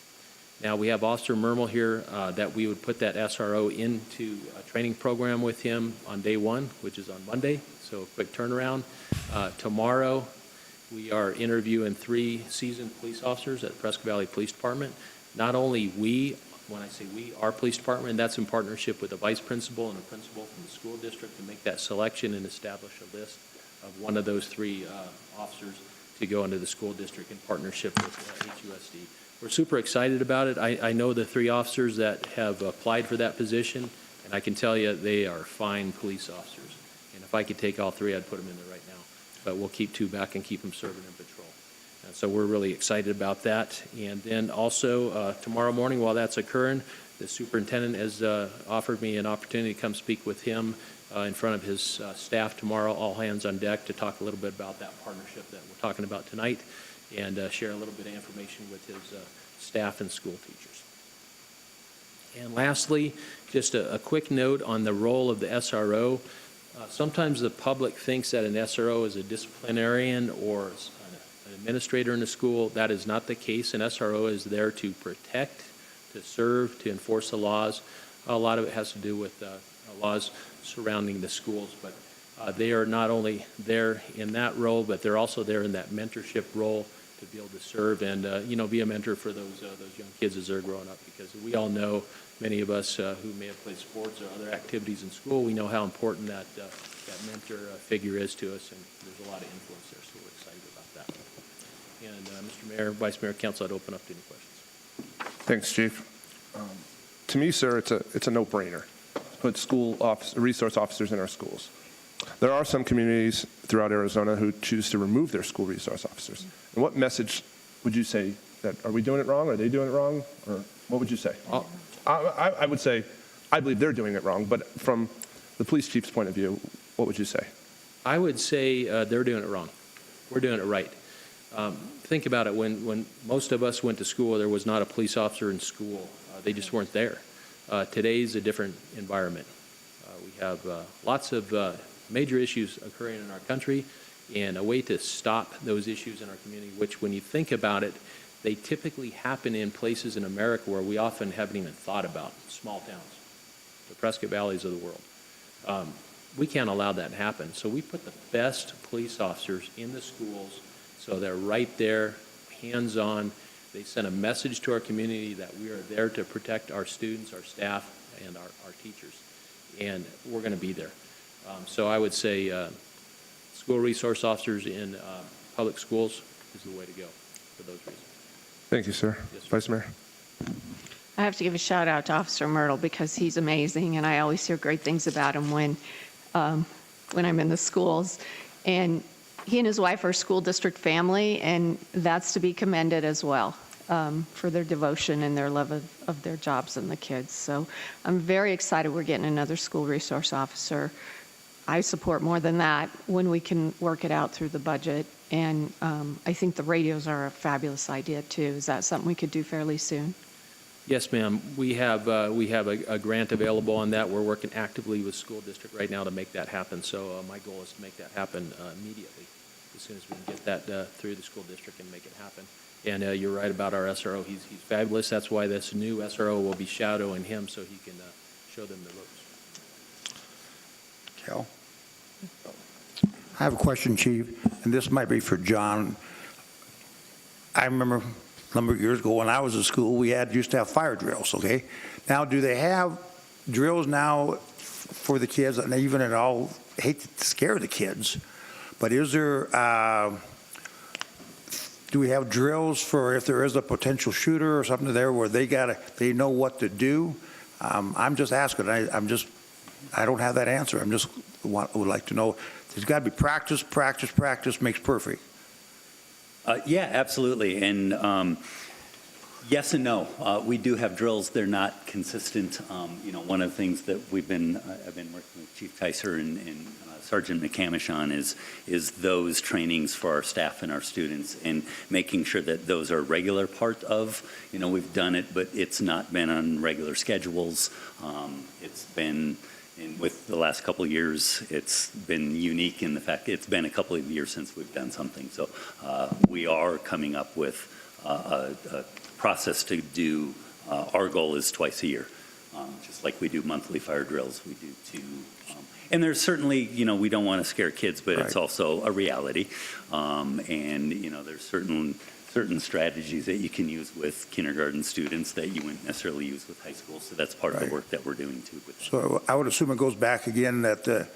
Now, we have Officer Mermel here that we would put that SRO into a training program with him on day one, which is on Monday, so a quick turnaround. Tomorrow, We are interviewing 3 seasoned police officers at Prescott Valley Police Department. Not only we, when I say we, our police department, that's in partnership with a vice principal and a principal from the school district to make that selection and establish a list of one of those 3 officers to go into the school district in partnership with HUSD. We're super excited about it. I know the 3 officers that have applied for that position, and I can tell you they are fine police officers. And if I could take all 3, I'd put them in there right now. But we'll keep 2 back and keep them serving in patrol. And so we're really excited about that. And then also tomorrow morning, while that's occurring, the superintendent has offered me an opportunity to come speak with him in front of his staff tomorrow, all hands on deck, to talk a little bit about that partnership that we're talking about tonight and share a little bit of information with his staff and school teachers. And lastly, just a quick note on the role of the SRO. Sometimes the public thinks that an SRO is a disciplinarian or an administrator in a school. That is not the case. An SRO is there to protect, to serve, to enforce the laws. A lot of it has to do with laws surrounding the schools, but they are not only there in that role, but they're also there in that mentorship role to be able to serve and be a mentor for those young kids as they're growing up, because we all know, many of us who may have played sports or other activities in school, we know how important that mentor figure is to us, and there's a lot of influence there, so we're excited about that. And Mr. Mayor, Vice Mayor, Council, I'd open up to any questions. Thanks, Chief. To me, sir, it's a no-brainer. Put resource officers in our schools. There are some communities throughout Arizona who choose to remove their school resource officers. And what message would you say that, are we doing it wrong? Are they doing it wrong? Or what would you say? I would say, I believe they're doing it wrong, but from the police chief's point of view, what would you say? I would say they're doing it wrong. We're doing it right. Think about it. When most of us went to school, there was not a police officer in school. They just weren't there. Today's a different environment. We have lots of major issues occurring in our country, and a way to stop those issues in our community, which when you think about it, they typically happen in places in America where we often haven't even thought about, small towns, the Prescott Valleys of the world. We can't allow that to happen. So we put the best police officers in the schools so they're right there, hands-on. They send a message to our community that we are there to protect our students, our staff, and our teachers. And we're going to be there. So I would say school resource officers in public schools is the way to go for those reasons. Thank you, sir. Yes, sir. Vice Mayor. I have to give a shout out to Officer Myrtle because he's amazing, and I always hear great things about him when I'm in the schools. And he and his wife are school district family, and that's to be commended as well for their devotion and their love of their jobs and the kids. So I'm very excited we're getting another school resource officer. I support more than that when we can work it out through the budget. And I think the radios are a fabulous idea, too. Is that something we could do fairly soon? Yes, ma'am. We have a grant available on that. We're working actively with school district right now to make that happen. So my goal is to make that happen immediately, as soon as we can get that through the school district and make it happen. And you're right about our SRO. He's fabulous. That's why this new SRO will be shadowing him so he can show them the ropes. Cal? I have a question, Chief, and this might be for John. I remember a number of years ago when I was in school, we used to have fire drills, okay? Now, do they have drills now for the kids? And even at all, I hate to scare the kids, but is there, do we have drills for if there is a potential shooter or something there where they know what to do? I'm just asking. I don't have that answer. Would like to know. There's got to be practice. Practice makes perfect. Yeah, absolutely. And yes and no. We do have drills. They're not consistent. One of the things that I've been working with Chief Kaiser and Sergeant McCamish on is those trainings for our staff and our students, and making sure that those are a regular part of. We've done it, but it's not been on regular schedules. It's been. And with the last couple of years, it's been unique in the fact it's been a couple of years since we've done something. So we are coming up with a process to do. Our goal is twice a year, just like we do monthly fire drills. We do two, And there's certainly, we don't want to scare kids, but it's Right. also a reality. And, there's certain strategies that you can use with kindergarten students that you wouldn't necessarily use with high school. So that's part of Right. the work that we're doing too. With So I would assume it goes back again that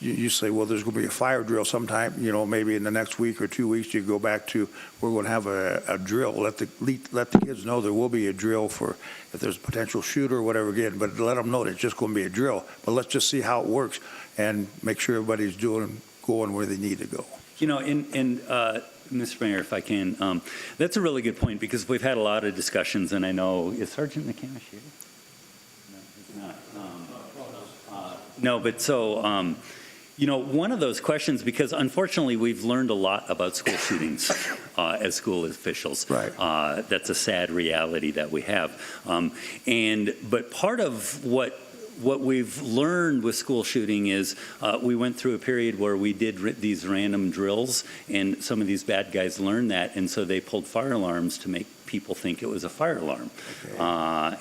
you say, well, there's going to be a fire drill sometime, maybe in the next week or 2 weeks, you go back to, we're going to have a drill. Let the kids know there will be a drill for if there's a potential shooter or whatever again, but let them know that it's just going to be a drill. But let's just see how it works and make sure everybody's going where they need to go. Mr. Mayor, if I can, that's a really good point because we've had a lot of discussions, and I know, is Sergeant McCamish here? No, he's not. No, but so, one of those questions, because unfortunately we've learned a lot about school shootings as school officials. Right. That's a sad reality that we have. But part of what we've learned with school shooting is we went through a period where we did these random drills, and some of these bad guys learned that, and so they pulled fire alarms to make people think it was a fire alarm. Okay.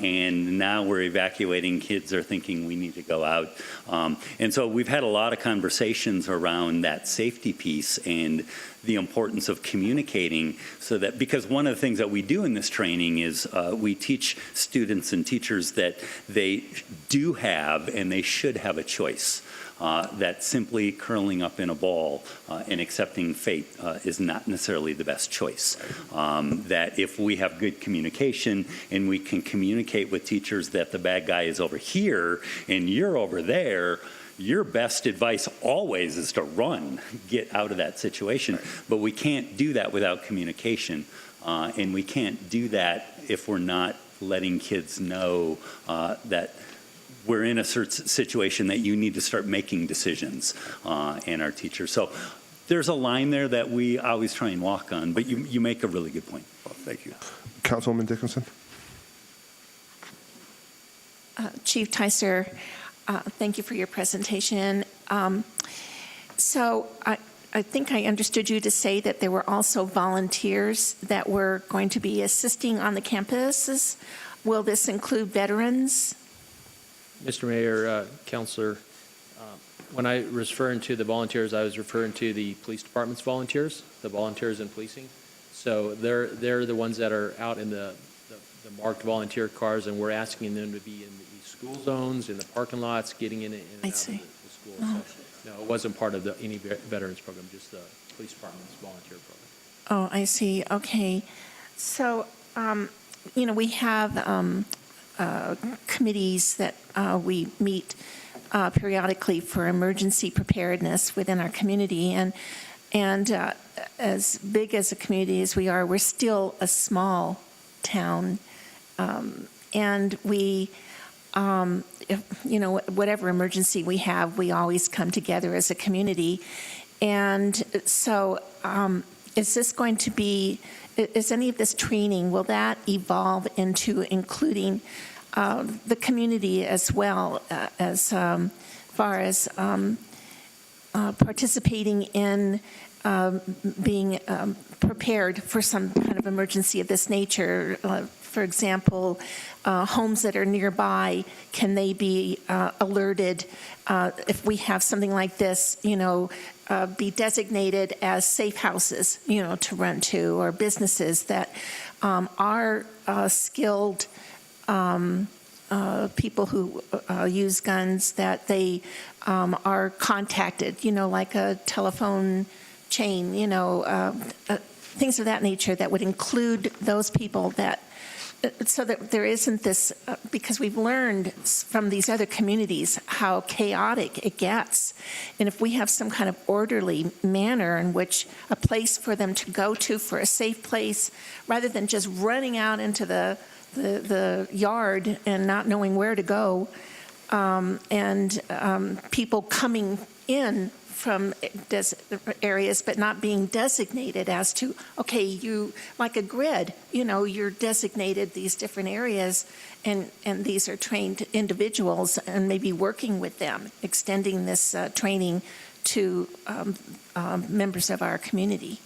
And now we're evacuating. Kids are thinking we need to go out. And so we've had a lot of conversations around that safety piece and the importance of communicating so that, because one of the things that we do in this training is we teach students and teachers that they do have and they should have a choice. That simply curling up in a ball and accepting fate is not necessarily the best choice. That if we have good communication and we can communicate with teachers that the bad guy is over here and you're over there, your best advice always is to run, get out of that situation. But we can't do that without communication. And we can't do that if we're not letting kids know that we're in a certain situation that you need to start making decisions, and our teachers. So there's a line there that we always try and walk on, but you make a really good point. Well, thank you. Councilwoman Dickinson? Chief Ticer, thank you for your presentation. So I think I understood you to say that there were also volunteers that were going to be assisting on the campuses. Will this include veterans? Mr. Mayor, Councilor, when I was referring to the volunteers, I was referring to the police department's volunteers, the volunteers in policing. So they're the ones that are out in the marked volunteer cars, and we're asking them to be in the school zones, in the parking lots, getting in and out of the school. Oh. So, no, it wasn't part of any veterans program, just the police department's volunteer program. Oh, I see. Okay. So, we have committees that we meet periodically for emergency preparedness within our community, and as big as a community as we are, we're still a small town, and we, whatever emergency we have, we always come together as a community, and so is this going to be? Is any of this training, will that evolve into including the community as well, as far as participating in being prepared for some kind of emergency of this nature? For example, homes that are nearby, can they be alerted if we have something like this, be designated as safe houses, to run to, or businesses that are skilled people who use guns, that they are contacted, like a telephone chain, things of that nature that would include those people, that so that there isn't this, because we've learned from these other communities how chaotic it gets. And if we have some kind of orderly manner in which a place for them to go to, for a safe place, rather than just running out into the yard and not knowing where to go, and people coming in from areas but not being designated as to, okay, you, like a grid, you're designated these different areas, and these are trained individuals, and maybe working with them, extending this training to members of our community.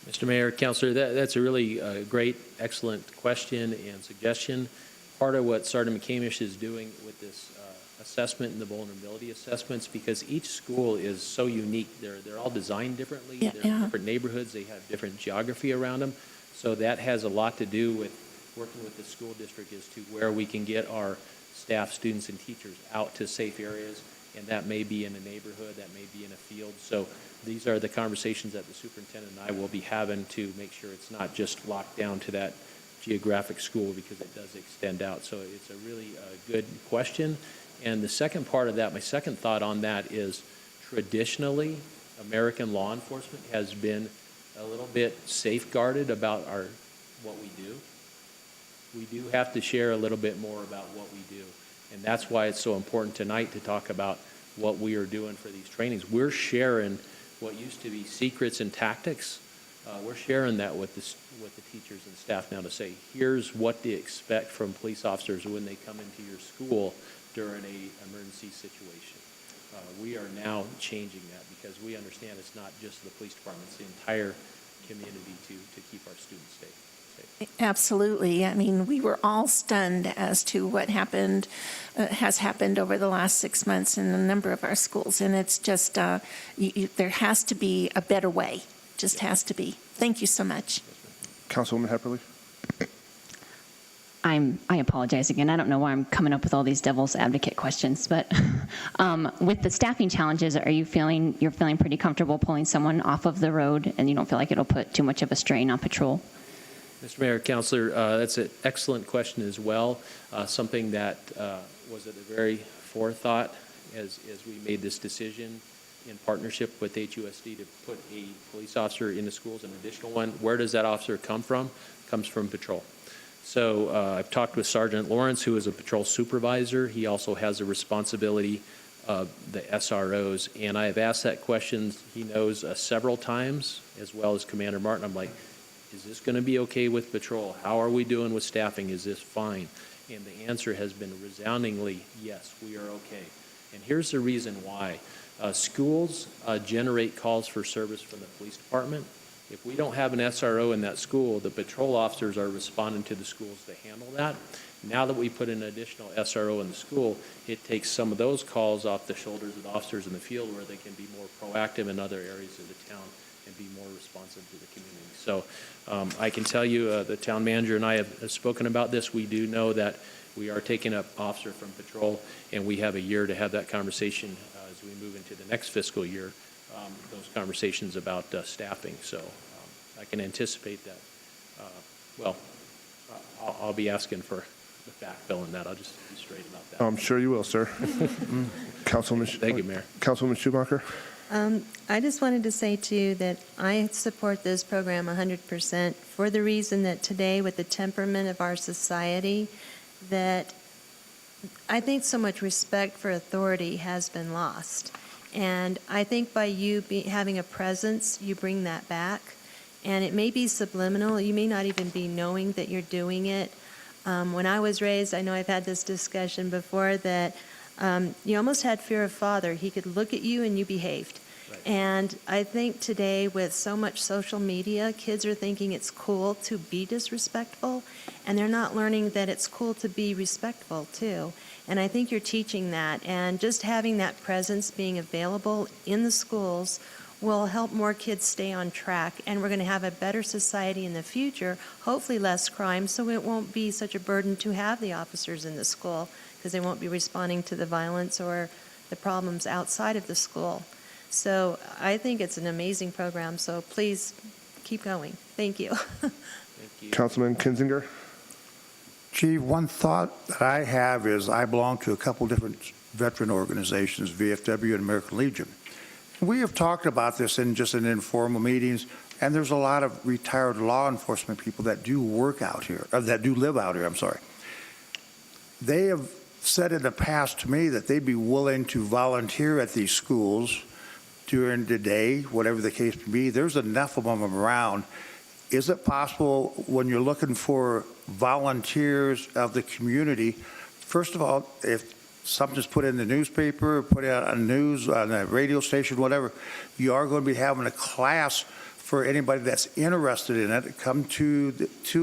Mr. Mayor, Councilor, that's a really great, excellent question and suggestion. Part of what Sergeant McCamish is doing with this assessment and the vulnerability assessments, because each school is so unique. They're all designed differently. Yeah, They're yeah. different neighborhoods. They have different geography around them. So that has a lot to do with working with the school district as to where we can get our staff, students, and teachers out to safe areas. And that may be in a neighborhood, that may be in a field. So these are the conversations that the superintendent and I will be having to make sure it's not just locked down to that geographic school, because it does extend out. So it's a really good question. And the second part of that, my second thought on that is, traditionally, American law enforcement has been a little bit safeguarded about what we do. We do have to share a little bit more about what we do. And that's why it's so important tonight to talk about what we are doing for these trainings. We're sharing what used to be secrets and tactics. We're sharing that with the teachers and staff now to say, here's what to expect from police officers when they come into your school during an emergency situation. We are now changing that, because we understand it's not just the police department, it's the entire community to keep our students safe. Absolutely. I mean, we were all stunned as to what has happened over the last 6 months in a number of our schools. And it's just, there has to be a better way. Just has to be. Thank you so much. Councilwoman Hepperly? I apologize again. I don't know why I'm coming up with all these devil's advocate questions, but with the staffing challenges, you're feeling pretty comfortable pulling someone off of the road, and you don't feel like it'll put too much of a strain on patrol? Mr. Mayor, Councilor, that's an excellent question as well. Something that was at the very forethought as we made this decision in partnership with HUSD to put a police officer in the schools, an additional one. Where does that officer come from? Comes from patrol. So I've talked with Sergeant Lawrence, who is a patrol supervisor. He also has a responsibility of the SROs, and I have asked that question, he knows, several times, as well as Commander Martin. I'm like, is this going to be okay with patrol? How are we doing with staffing? Is this fine? And the answer has been resoundingly, yes, we are okay. And here's the reason why. Schools generate calls for service from the police department. If we don't have an SRO in that school, the patrol officers are responding to the schools to handle that. Now that we put an additional SRO in the school, it takes some of those calls off the shoulders of the officers in the field, where they can be more proactive in other areas of the town and be more responsive to the community. So I can tell you, the town manager and I have spoken about this. We do know that we are taking up officer from patrol, and we have a year to have that conversation as we move into the next fiscal year, those conversations about staffing. So I can anticipate that. I'll be asking for the backfill in that. I'll just be straight about that. I'm sure you will, sir. Councilwoman. Thank you, Mayor. Councilwoman Schumacher? I just wanted to say, too, that I support this program 100% for the reason that today, with the temperament of our society, that I think so much respect for authority has been lost. And I think by you having a presence, you bring that back. And it may be subliminal. You may not even be knowing that you're doing it. When I was raised, I know I've had this discussion before, that you almost had fear of father. He could look at you and you behaved. Right. And I think today, with so much social media, kids are thinking it's cool to be disrespectful, and they're not learning that it's cool to be respectful too. And I think you're teaching that, and just having that presence being available in the schools will help more kids stay on track, and we're going to have a better society in the future, hopefully less crime, so it won't be such a burden to have the officers in the school, because they won't be responding to the violence or the problems outside of the school. So I think it's an amazing program, so please keep going. Thank you. Thank you. Councilman Kinzinger? Chief, one thought that I have is I belong to a couple different veteran organizations, VFW and American Legion. We have talked about this in informal meetings, and there's a lot of retired law enforcement people that do work out here, or that do live out here, I'm sorry. They have said in the past to me that they'd be willing to volunteer at these schools during the day, whatever the case may be. There's enough of them around. Is it possible, when you're looking for volunteers of the community, first of all, if something's put in the newspaper, put out on news, on a radio station, whatever, you are going to be having a class for anybody that's interested in it. Come to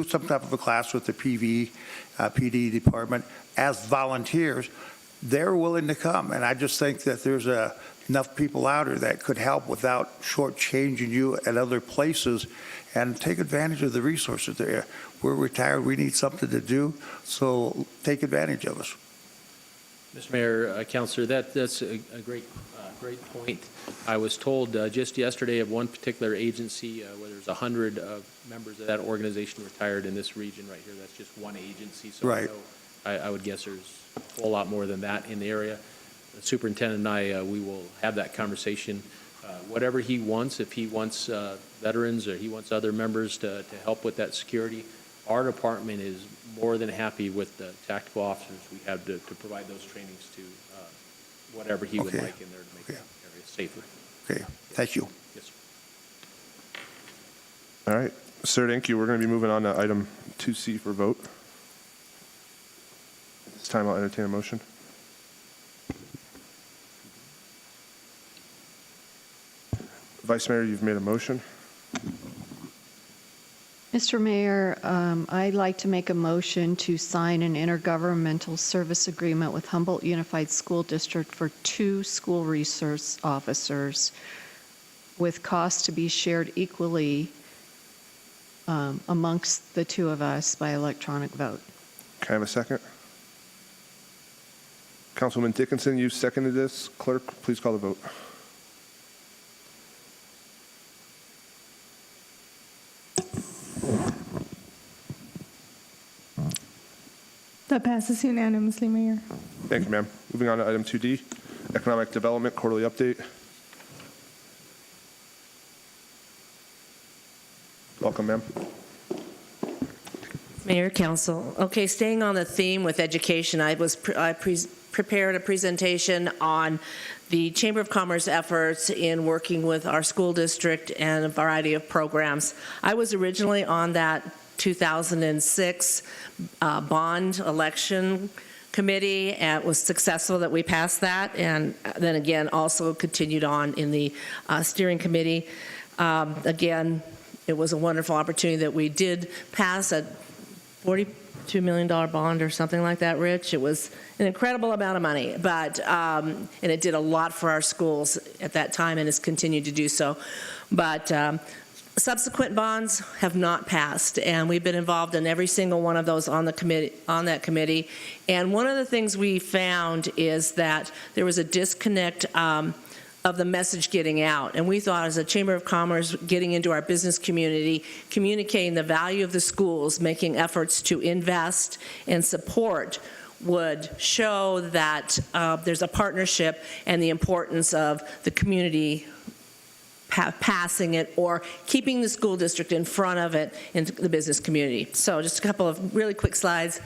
some type of a class with the PD department as volunteers. they're willing to come. And I just think that there's enough people out there that could help without shortchanging you at other places and take advantage of the resources there. We're retired, we need something to do, so take advantage of us. Mr. Mayor, Councilor, that's a great point. I was told just yesterday of one particular agency where there's 100 members of that organization retired in this region right here. That's just one agency. So Right. I would guess there's a whole lot more than that in the area. The superintendent and I, we will have that conversation. Whatever he wants, if he wants veterans or he wants other members to help with that security, our department is more than happy with the tactical officers we have to provide those trainings to whatever he would Okay. like in there to make Okay. that area safer. Okay, thank you. Yes, sir. All right, sir, thank you. We're going to be moving on to item 2C for vote. At this time, I'll entertain a motion. Vice Mayor, you've made a motion. Mr. Mayor, I'd like to make a motion to sign an intergovernmental service agreement with Humboldt Unified School District for 2 school resource officers with costs to be shared equally amongst the 2 of us by electronic vote. Can I have a second? Councilwoman Dickinson, you seconded this. Clerk, please call the vote. That passes unanimously, Mayor. Thank you, ma'am. Moving on to item 2D, Economic Development Quarterly Update. Welcome, ma'am. Mayor, Council. Okay, staying on the theme with education, I prepared a presentation on the Chamber of Commerce efforts in working with our school district and a variety of programs. I was originally on that 2006 bond election committee, and it was successful that we passed that, and then again also continued on in the steering committee. Again, it was a wonderful opportunity that we did pass a $42 million bond or something like that, Rich. It was an incredible amount of money, but and it did a lot for our schools at that time and has continued to do so. But subsequent bonds have not passed, and we've been involved in every single one of those on the committee, on that committee. And one of the things we found is that there was a disconnect of the message getting out. And we thought, as a Chamber of Commerce, getting into our business community, communicating the value of the schools, making efforts to invest and support would show that there's a partnership and the importance of the community passing it or keeping the school district in front of it in the business community. So just a couple of really quick slides.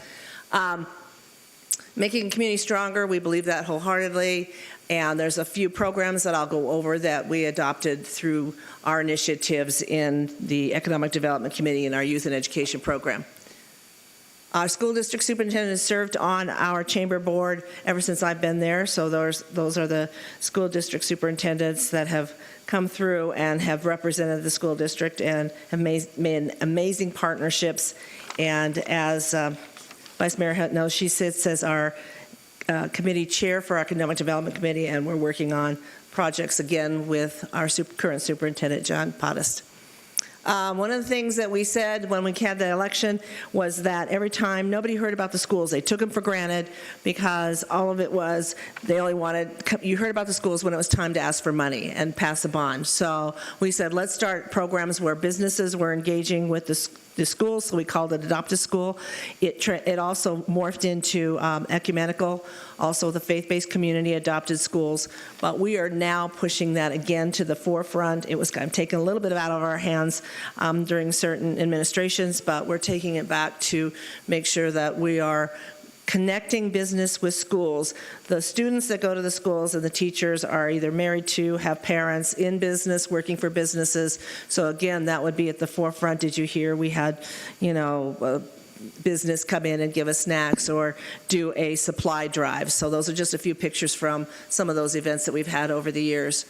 Making the community stronger, we believe that wholeheartedly. And there's a few programs that I'll go over that we adopted through our initiatives in the Economic Development Committee and our Youth and Education Program. Our school district superintendent has served on our chamber board ever since I've been there, so those are the school district superintendents that have come through and have represented the school district and have made amazing partnerships. And as Vice Mayor Hunt knows, she sits as our committee chair for our Economic Development Committee, and we're working on projects again with our current superintendent, John Podest. One of the things that we said when we had the election was that every time nobody heard about the schools, they took them for granted because all of it was they only wanted, you heard about the schools when it was time to ask for money and pass a bond. So we said, let's start programs where businesses were engaging with the schools, so we called it Adopt a School. It also morphed into ecumenical, also the faith-based community adopted schools, but we are now pushing that again to the forefront. It was kind of taken a little bit out of our hands during certain administrations, but we're taking it back to make sure that we are connecting business with schools. The students that go to the schools and the teachers are either married to, have parents in business, working for businesses. So again, that would be at the forefront. Did you hear we had, business come in and give us snacks or do a supply drive? So those are just a few pictures from some of those events that we've had over the years.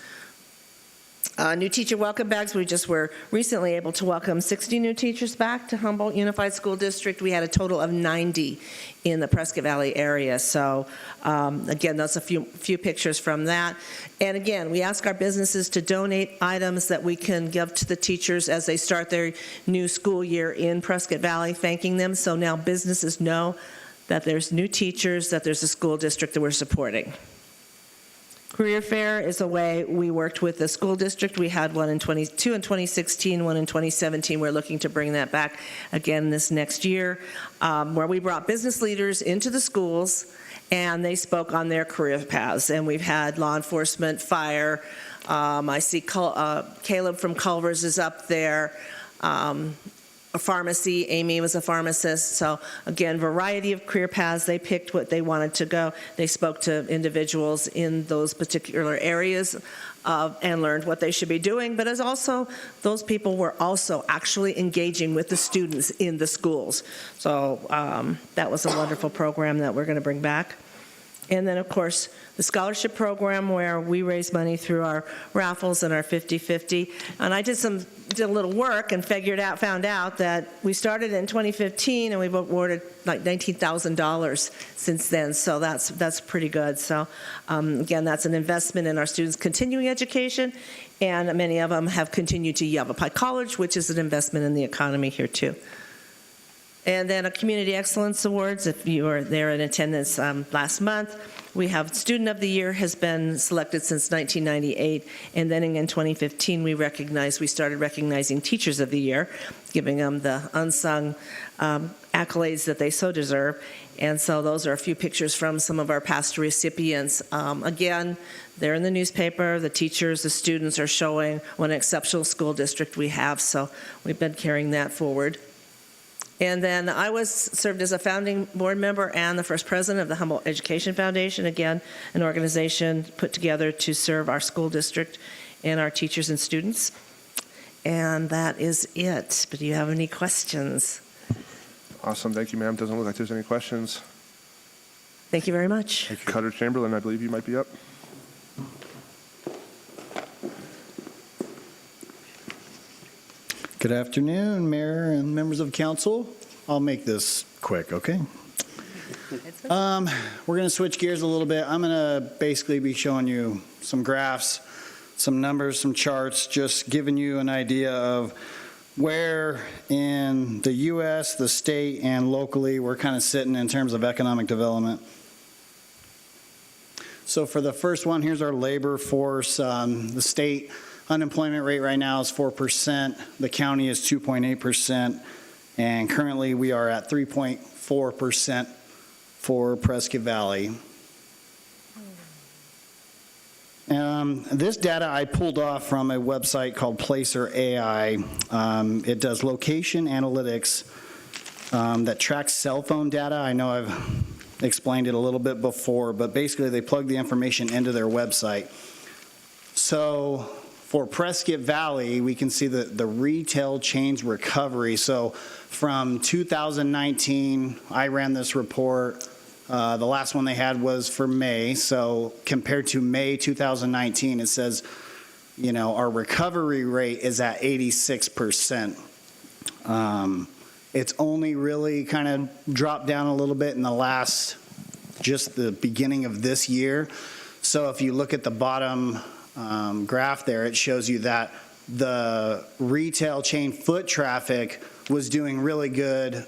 New teacher welcome bags, we just were recently able to welcome 60 new teachers back to Humboldt Unified School District. We had a total of 90 in the Prescott Valley area. So again, that's a few pictures from that. And again, we ask our businesses to donate items that we can give to the teachers as they start their new school year in Prescott Valley, thanking them. So now businesses know that there's new teachers, that there's a school district that we're supporting. Career Fair is a way we worked with the school district. We had one in 2016, one in 2017. We're looking to bring that back again this next year, where we brought business leaders into the schools and they spoke on their career paths. And we've had law enforcement, fire. I see Caleb from Culver's is up there. A pharmacy, Amy was a pharmacist. So again, variety of career paths. They picked what they wanted to go. They spoke to individuals in those particular areas and learned what they should be doing. But as also, those people were also actually engaging with the students in the schools. So that was a wonderful program that we're going to bring back. And then, of course, the scholarship program where we raise money through our raffles and our 50/50. And I did a little work and found out that we started in 2015 and we've awarded like $19,000 since then. So that's pretty good. So again, that's an investment in our students' continuing education, and many of them have continued to Yavapai College, which is an investment in the economy here too. And then a Community Excellence Awards, if you were there in attendance last month. We have Student of the Year has been selected since 1998, and then in 2015 we started recognizing Teachers of the Year, giving them the unsung accolades that they so deserve. And so those are a few pictures from some of our past recipients. Again, they're in the newspaper. The teachers, the students are showing what an exceptional school district we have, so we've been carrying that forward. And then I served as a founding board member and the first president of the Humboldt Education Foundation, again, an organization put together to serve our school district and our teachers and students. And that is it. But do you have any questions? Awesome. Thank you, ma'am. Doesn't look like there's any questions. Thank you very much. Cutter Chamberlain, I believe you might be up. Good afternoon, Mayor and members of council. I'll make this quick, okay? We're going to switch gears a little bit. I'm going to basically be showing you some graphs, some numbers, some charts, just giving you an idea of where in the U.S., the state, and locally we're kind of sitting in terms of economic development. So for the first one, here's our labor force. The state unemployment rate right now is 4%. The county is 2.8%. And currently we are at 3.4% for Prescott Valley. This data I pulled off from a website called Placer AI. It does location analytics that tracks cell phone data. I know I've explained it a little bit before, but basically they plug the information into their website. So for Prescott Valley, we can see the retail chains recovery. So from 2019, I ran this report. The last one they had was for May. So compared to May 2019, it says, you know, our recovery rate is at 86%. It's only really kind of dropped down a little bit in just the beginning of this year. So if you look at the bottom graph there, it shows you that the retail chain foot traffic was doing really good,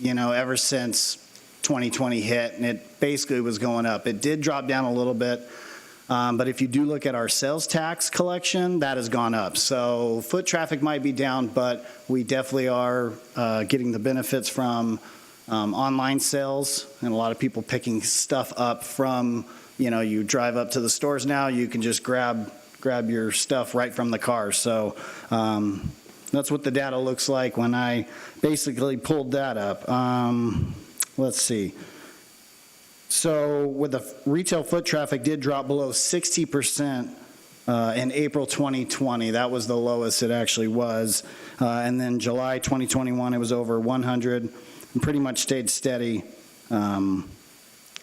you know, ever since 2020 hit, and it basically was going up. It did drop down a little bit, but if you do look at our sales tax collection, that has gone up. So foot traffic might be down, but we definitely are getting the benefits from online sales, and a lot of people picking stuff up from, you know, you drive up to the stores now, you can just grab your stuff right from the car. So that's what the data looks like when I basically pulled that up. Let's see. So with the retail foot traffic did drop below 60% in April 2020. That was the lowest it actually was. And then July 2021, it was over 100 and pretty much stayed steady. And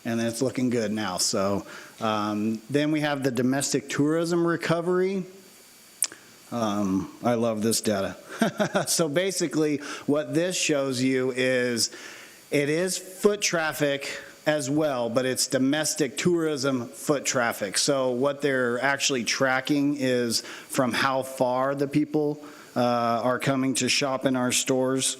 then it's looking good now. So then we have the domestic tourism recovery. I love this data. So basically, what this shows you is it is foot traffic as well, but it's domestic tourism foot traffic. So what they're actually tracking is from how far the people are coming to shop in our stores.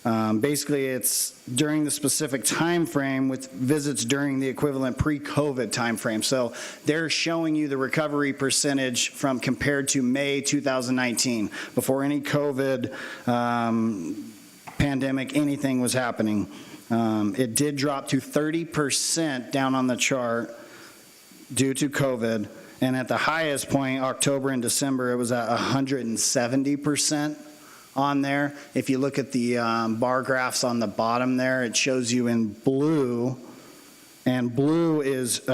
Basically, it's during the specific time frame with visits during the equivalent pre-COVID time frame. So they're showing you the recovery percentage from compared to May 2019, before any COVID pandemic, anything was happening. It did drop to 30% down on the chart due to COVID. And at the highest point, October and December, it was at 170% on there. If you look at the bar graphs on the bottom there, it shows you in blue. And blue is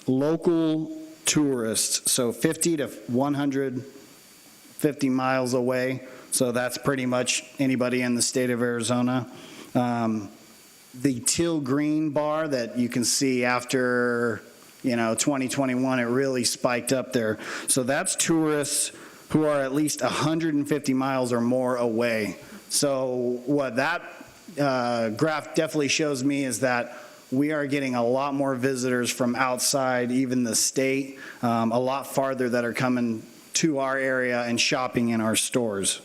local tourists, so 50 to 150 miles away. So that's pretty much anybody in the state of Arizona. The teal green bar that you can see after 2021, it really spiked up there. So that's tourists who are at least 150 miles or more away. So what that graph definitely shows me is that we are getting a lot more visitors from outside, even the state, a lot farther that are coming to our area and shopping in our stores.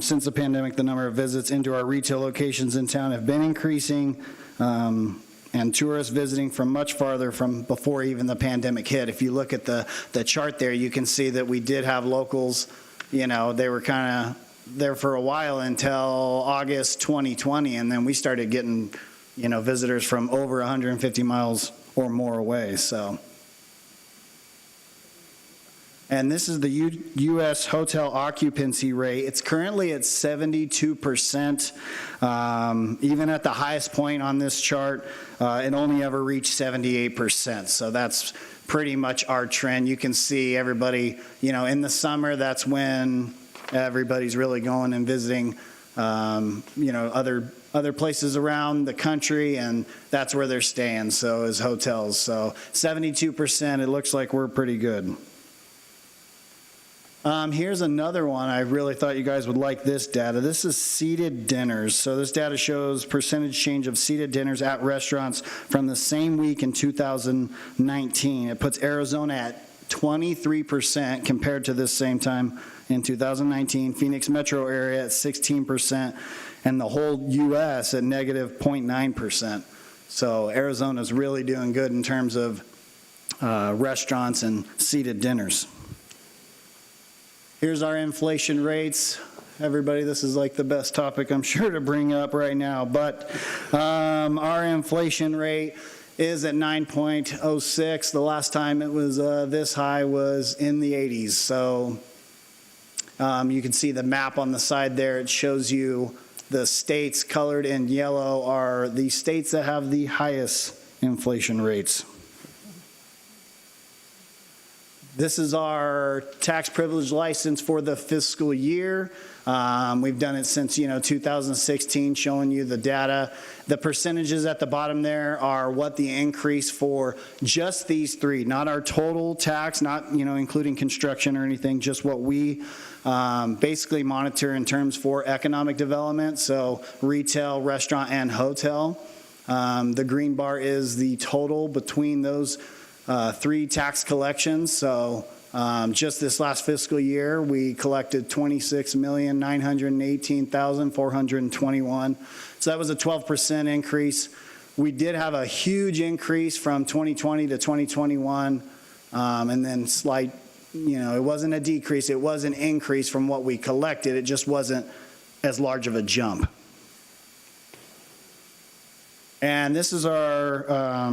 Since the pandemic, the number of visits into our retail locations in town have been increasing, and tourists visiting from much farther from before even the pandemic hit. If you look at the chart there, you can see that we did have locals, they were kind of there for a while until August 2020, and then we started getting, visitors from over 150 miles or more away, so. And this is the U.S. hotel occupancy rate. It's currently at 72%. Even at the highest point on this chart, it only ever reached 78%. So that's pretty much our trend. You can see everybody, in the summer, that's when everybody's really going and visiting, other places around the country, and that's where they're staying, so is hotels. So 72%, it looks like we're pretty good. Here's another one. I really thought you guys would like this data. This is seated dinners. So this data shows percentage change of seated dinners at restaurants from the same week in 2019. It puts Arizona at 23% compared to this same time in 2019. Phoenix metro area at 16%, and the whole U.S. at negative 0.9%. So Arizona's really doing good in terms of restaurants and seated dinners. Here's our inflation rates. Everybody, this is like the best topic I'm sure to bring up right now, but our inflation rate is at 9.06. The last time it was this high was in the 80s. So you can see the map on the side there. It shows you the states colored in yellow are the states that have the highest inflation rates. This is our tax privilege license for the fiscal year. We've done it since 2016, showing you the data. The percentages at the bottom there are what the increase for just these three, not our total tax, not including construction or anything, just what we basically monitor in terms for economic development, so retail, restaurant, and hotel. The green bar is the total between those three tax collections. So just this last fiscal year, we collected $26,918,421. So that was a 12% increase. We did have a huge increase from 2020 to 2021, and then slight, it wasn't a decrease, it was an increase from what we collected. It just wasn't as large of a jump. And this is our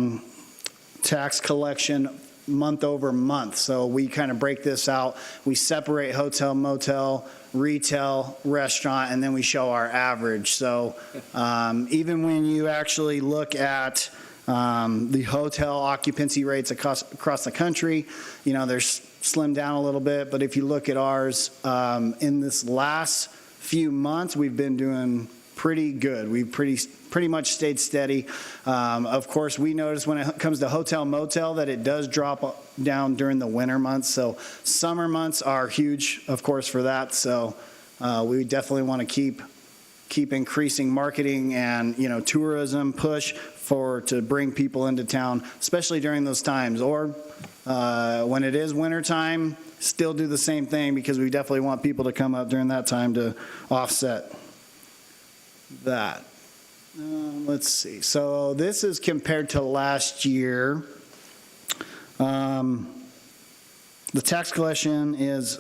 tax collection month over month. So we kind of break this out. We separate hotel, motel, retail, restaurant, and then we show our average. So even when you actually look at the hotel occupancy rates across the country, they're slimmed down a little bit. But if you look at ours, in this last few months, we've been doing pretty good. We've pretty much stayed steady. Of course, we notice when it comes to hotel motel that it does drop down during the winter months. So summer months are huge, of course, for that. So we definitely want to keep increasing marketing and, you know, tourism push to bring people into town, especially during those times. Or when it is winter time, still do the same thing, because we definitely want people to come up during that time to offset that. Let's see. So this is compared to last year. The tax collection is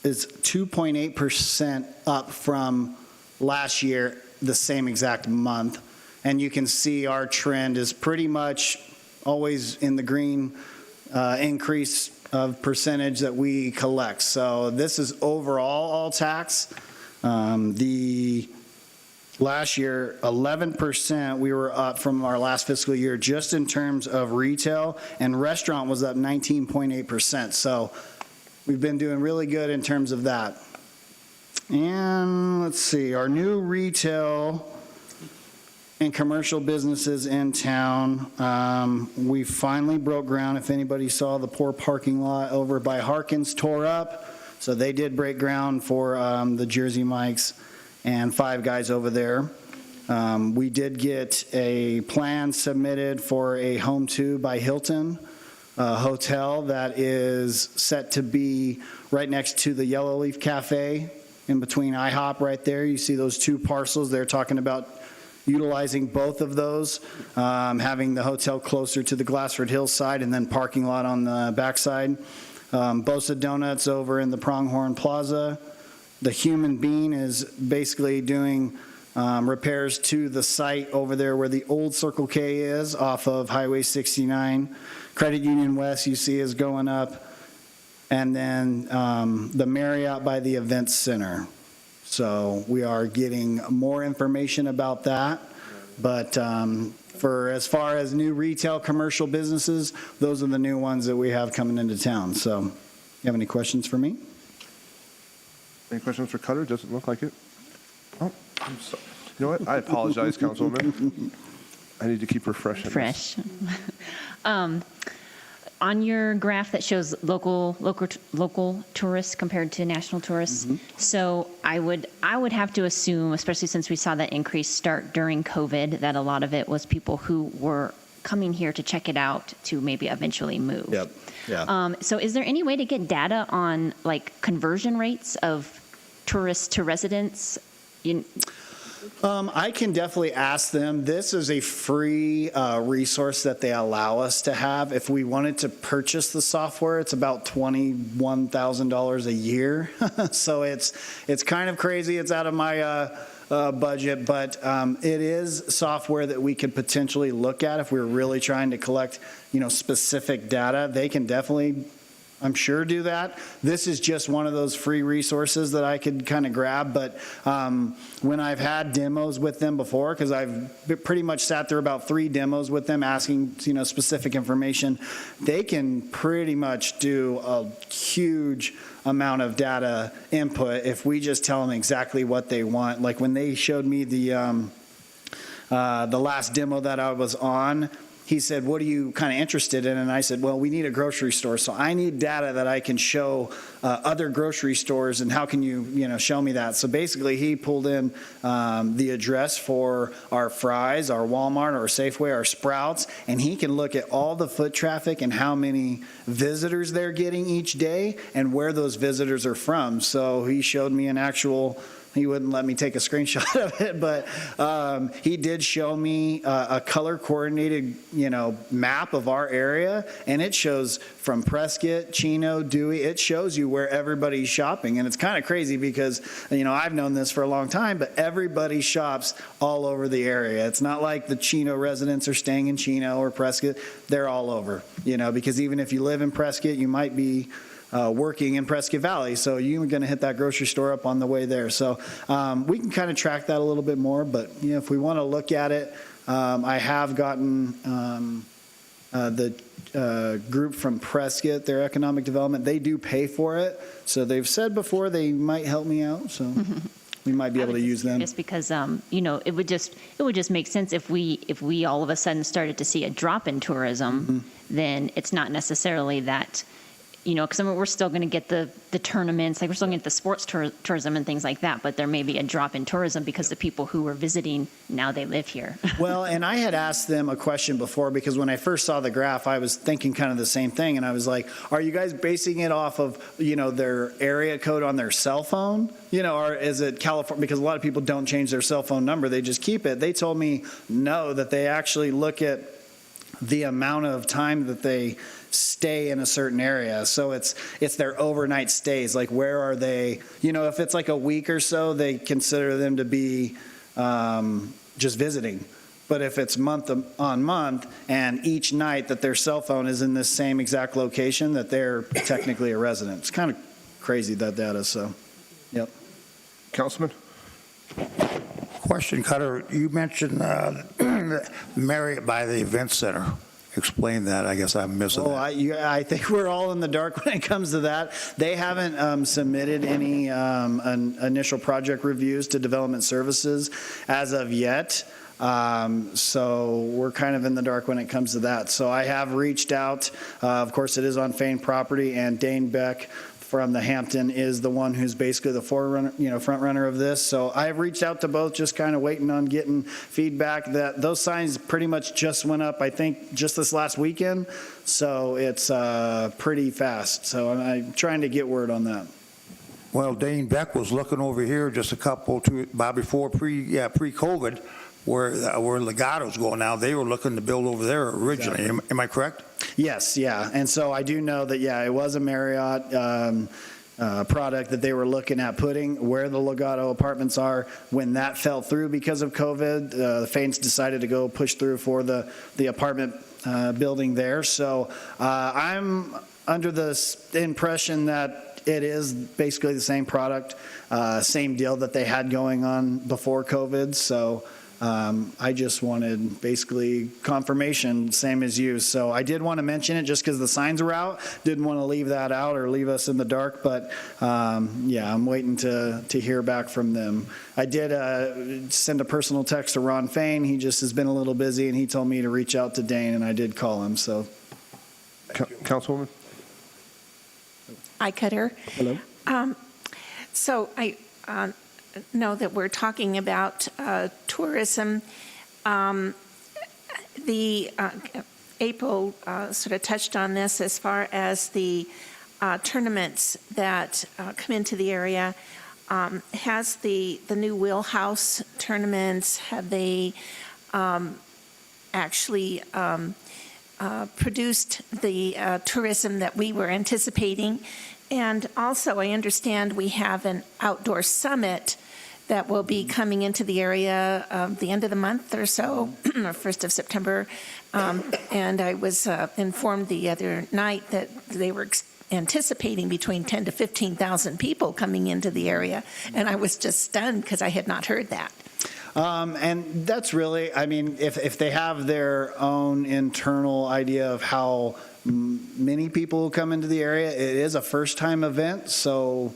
2.8% up from last year, the same exact month. And you can see our trend is pretty much always in the green, increase of percentage that we collect. So this is overall all tax. The last year, 11% we were up from our last fiscal year, just in terms of retail, and restaurant was up 19.8%. So we've been doing really good in terms of that. And let's see, our new retail and commercial businesses in town, we finally broke ground. If anybody saw, the poor parking lot over by Harkins tore up. So they did break ground for the Jersey Mike's and Five Guys over there. We did get a plan submitted for a Home 2 by Hilton hotel that is set to be right next to the Yellow Leaf Cafe, in between IHOP right there. You see those two parcels. They're talking about utilizing both of those, having the hotel closer to the Glassford Hills side and then parking lot on the backside. Bosa Donuts over in the Pronghorn Plaza. The Human Bean is basically doing repairs to the site over there where the old Circle K is, off of Highway 69. Credit Union West, you see, is going up. And then the Marriott by the Events Center. So we are getting more information about that. But for as far as new retail commercial businesses, those are the new ones that we have coming into town. So you have any questions for me? Any questions for Cutter? Doesn't look like it. Oh, I'm sorry. You know what? I apologize, Councilwoman. I need to keep refreshing this. Fresh. On your graph that shows local tourists compared to national tourists, so I would have to assume, especially since we saw that increase start during COVID, that a lot of it was people who were coming here to check it out to maybe eventually move. Yep. Yeah. So is there any way to get data on like conversion rates of tourists to residents? I can definitely ask them. This is a free resource that they allow us to have. If we wanted to purchase the software, it's about $21,000 a year. So it's kind of crazy. It's out of my budget, but it is software that we could potentially look at if we were really trying to collect, specific data. They can definitely, I'm sure, do that. This is just one of those free resources that I could kind of grab. But when I've had demos with them before, because I've pretty much sat through about 3 demos with them asking, specific information, they can pretty much do a huge amount of data input if we just tell them exactly what they want. Like when they showed me the last demo that I was on, he said, what are you kind of interested in? And I said, well, we need a grocery store. So I need data that I can show other grocery stores, and how can you, show me that? So basically he pulled in the address for our Fry's, our Walmart, our Safeway, our Sprouts, and he can look at all the foot traffic and how many visitors they're getting each day and where those visitors are from. So he showed me an actual, he wouldn't let me take a screenshot of it, but he did show me a color-coordinated, map of our area, and it shows from Prescott, Chino, Dewey. It shows you where everybody's shopping, and it's kind of crazy because, I've known this for a long time, but everybody shops all over the area. It's not like the Chino residents are staying in Chino or Prescott. They're all over, because even if you live in Prescott, you might be working in Prescott Valley, so you're going to hit that grocery store up on the way there. So we can kind of track that a little bit more, but if we want to look at it, I have gotten the group from Prescott, their economic development, they do pay for it, so they've said before they might help me out. So we might be I able to was use them. Just because, it would just make sense if we all of a sudden started to see a drop in tourism, then it's not necessarily that, because we're still going to get the tournaments, like we're still going to get the sports tourism and things like that, but there may be a drop in tourism because the people who were visiting, now they live here. Well, and I had asked them a question before, because when I first saw the graph, I was thinking kind of the same thing, and I was like, are you guys basing it off of, their area code on their cell phone? Or is it California? Because a lot of people don't change their cell phone number, they just keep it. They told me no, that they actually look at the amount of time that they stay in a certain area. So it's their overnight stays. Like, where are they? If it's like a week or so, they consider them to be just visiting. But if it's month on month, and each night that their cell phone is in this same exact location, that they're technically a resident. It's kind of crazy, that data, so, yep. Councilman? Question, Cutter, you mentioned Marriott by the Event Center. Explain that. I guess I'm missing that. I think we're all in the dark when it comes to that. They haven't submitted any initial project reviews to Development Services as of yet. So we're kind of in the dark when it comes to that. So I have reached out. Of course, it is on Fain property, and Dane Beck from the Hampton is the one who's basically the forerunner, front runner of this. So I've reached out to both, just kind of waiting on getting feedback. That those signs pretty much just went up, I think, just this last weekend. So it's pretty fast. So I'm trying to get word on that. Well, Dane Beck was looking over here just about before pre-COVID, where Legato's going now. They were looking to build over there originally. Exactly. Am I correct? Yes, yeah. And so I do know that, it was a Marriott product that they were looking at putting where the Legato apartments are. When that fell through because of COVID, the Fains decided to go push through for the apartment building there. So I'm under the impression that it is basically the same product, same deal that they had going on before COVID. So I just wanted basically confirmation, same as you. So I did want to mention it just because the signs were out. Didn't want to leave that out or leave us in the dark. But I'm waiting to hear back from them. I did send a personal text to Ron Fain. He just has been a little busy, and he told me to reach out to Dane, and I did call him. So, Councilwoman? Hi, Cutter. Hello. So I know that we're talking about tourism. April sort of touched on this as far as the tournaments that come into the area. Has the new Wheelhouse tournaments, have they actually produced the tourism that we were anticipating? And also, I understand we have an outdoor summit that will be coming into the area the end of the month or so, or 1st of September. And I was informed the other night that they were anticipating between 10 to 15,000 people coming into the area. And I was just stunned because I had not heard that. And that's really, if they have their own internal idea of how many people come into the area, it is a first-time event, so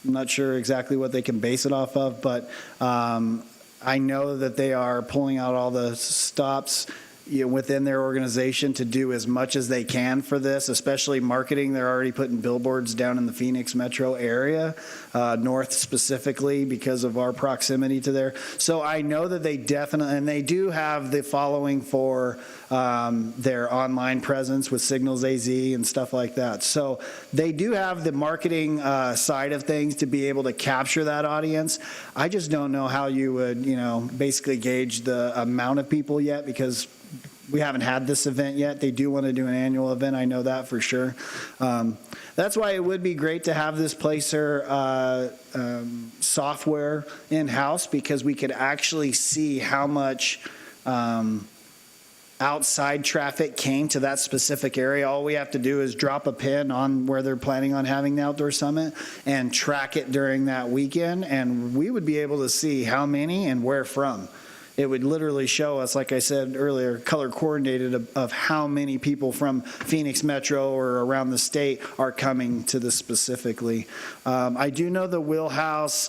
I'm not sure exactly what they can base it off of, but I know that they are pulling out all the stops within their organization to do as much as they can for this, especially marketing. They're already putting billboards down in the Phoenix metro area, north specifically because of our proximity to there. So I know that they definitely, and they do have the following for their online presence with Signals AZ and stuff like that. So they do have the marketing side of things to be able to capture that audience. I just don't know how you would, basically gauge the amount of people yet, because we haven't had this event yet. They do want to do an annual event. I know that for sure. That's why it would be great to have this Placer software in-house, because we could actually see how much outside traffic came to that specific area. All we have to do is drop a pin on where they're planning on having the outdoor summit and track it during that weekend, and we would be able to see how many and where from. It would literally show us, like I said earlier, color coordinated of how many people from Phoenix Metro or around the state are coming to this specifically. I do know the Wheelhouse,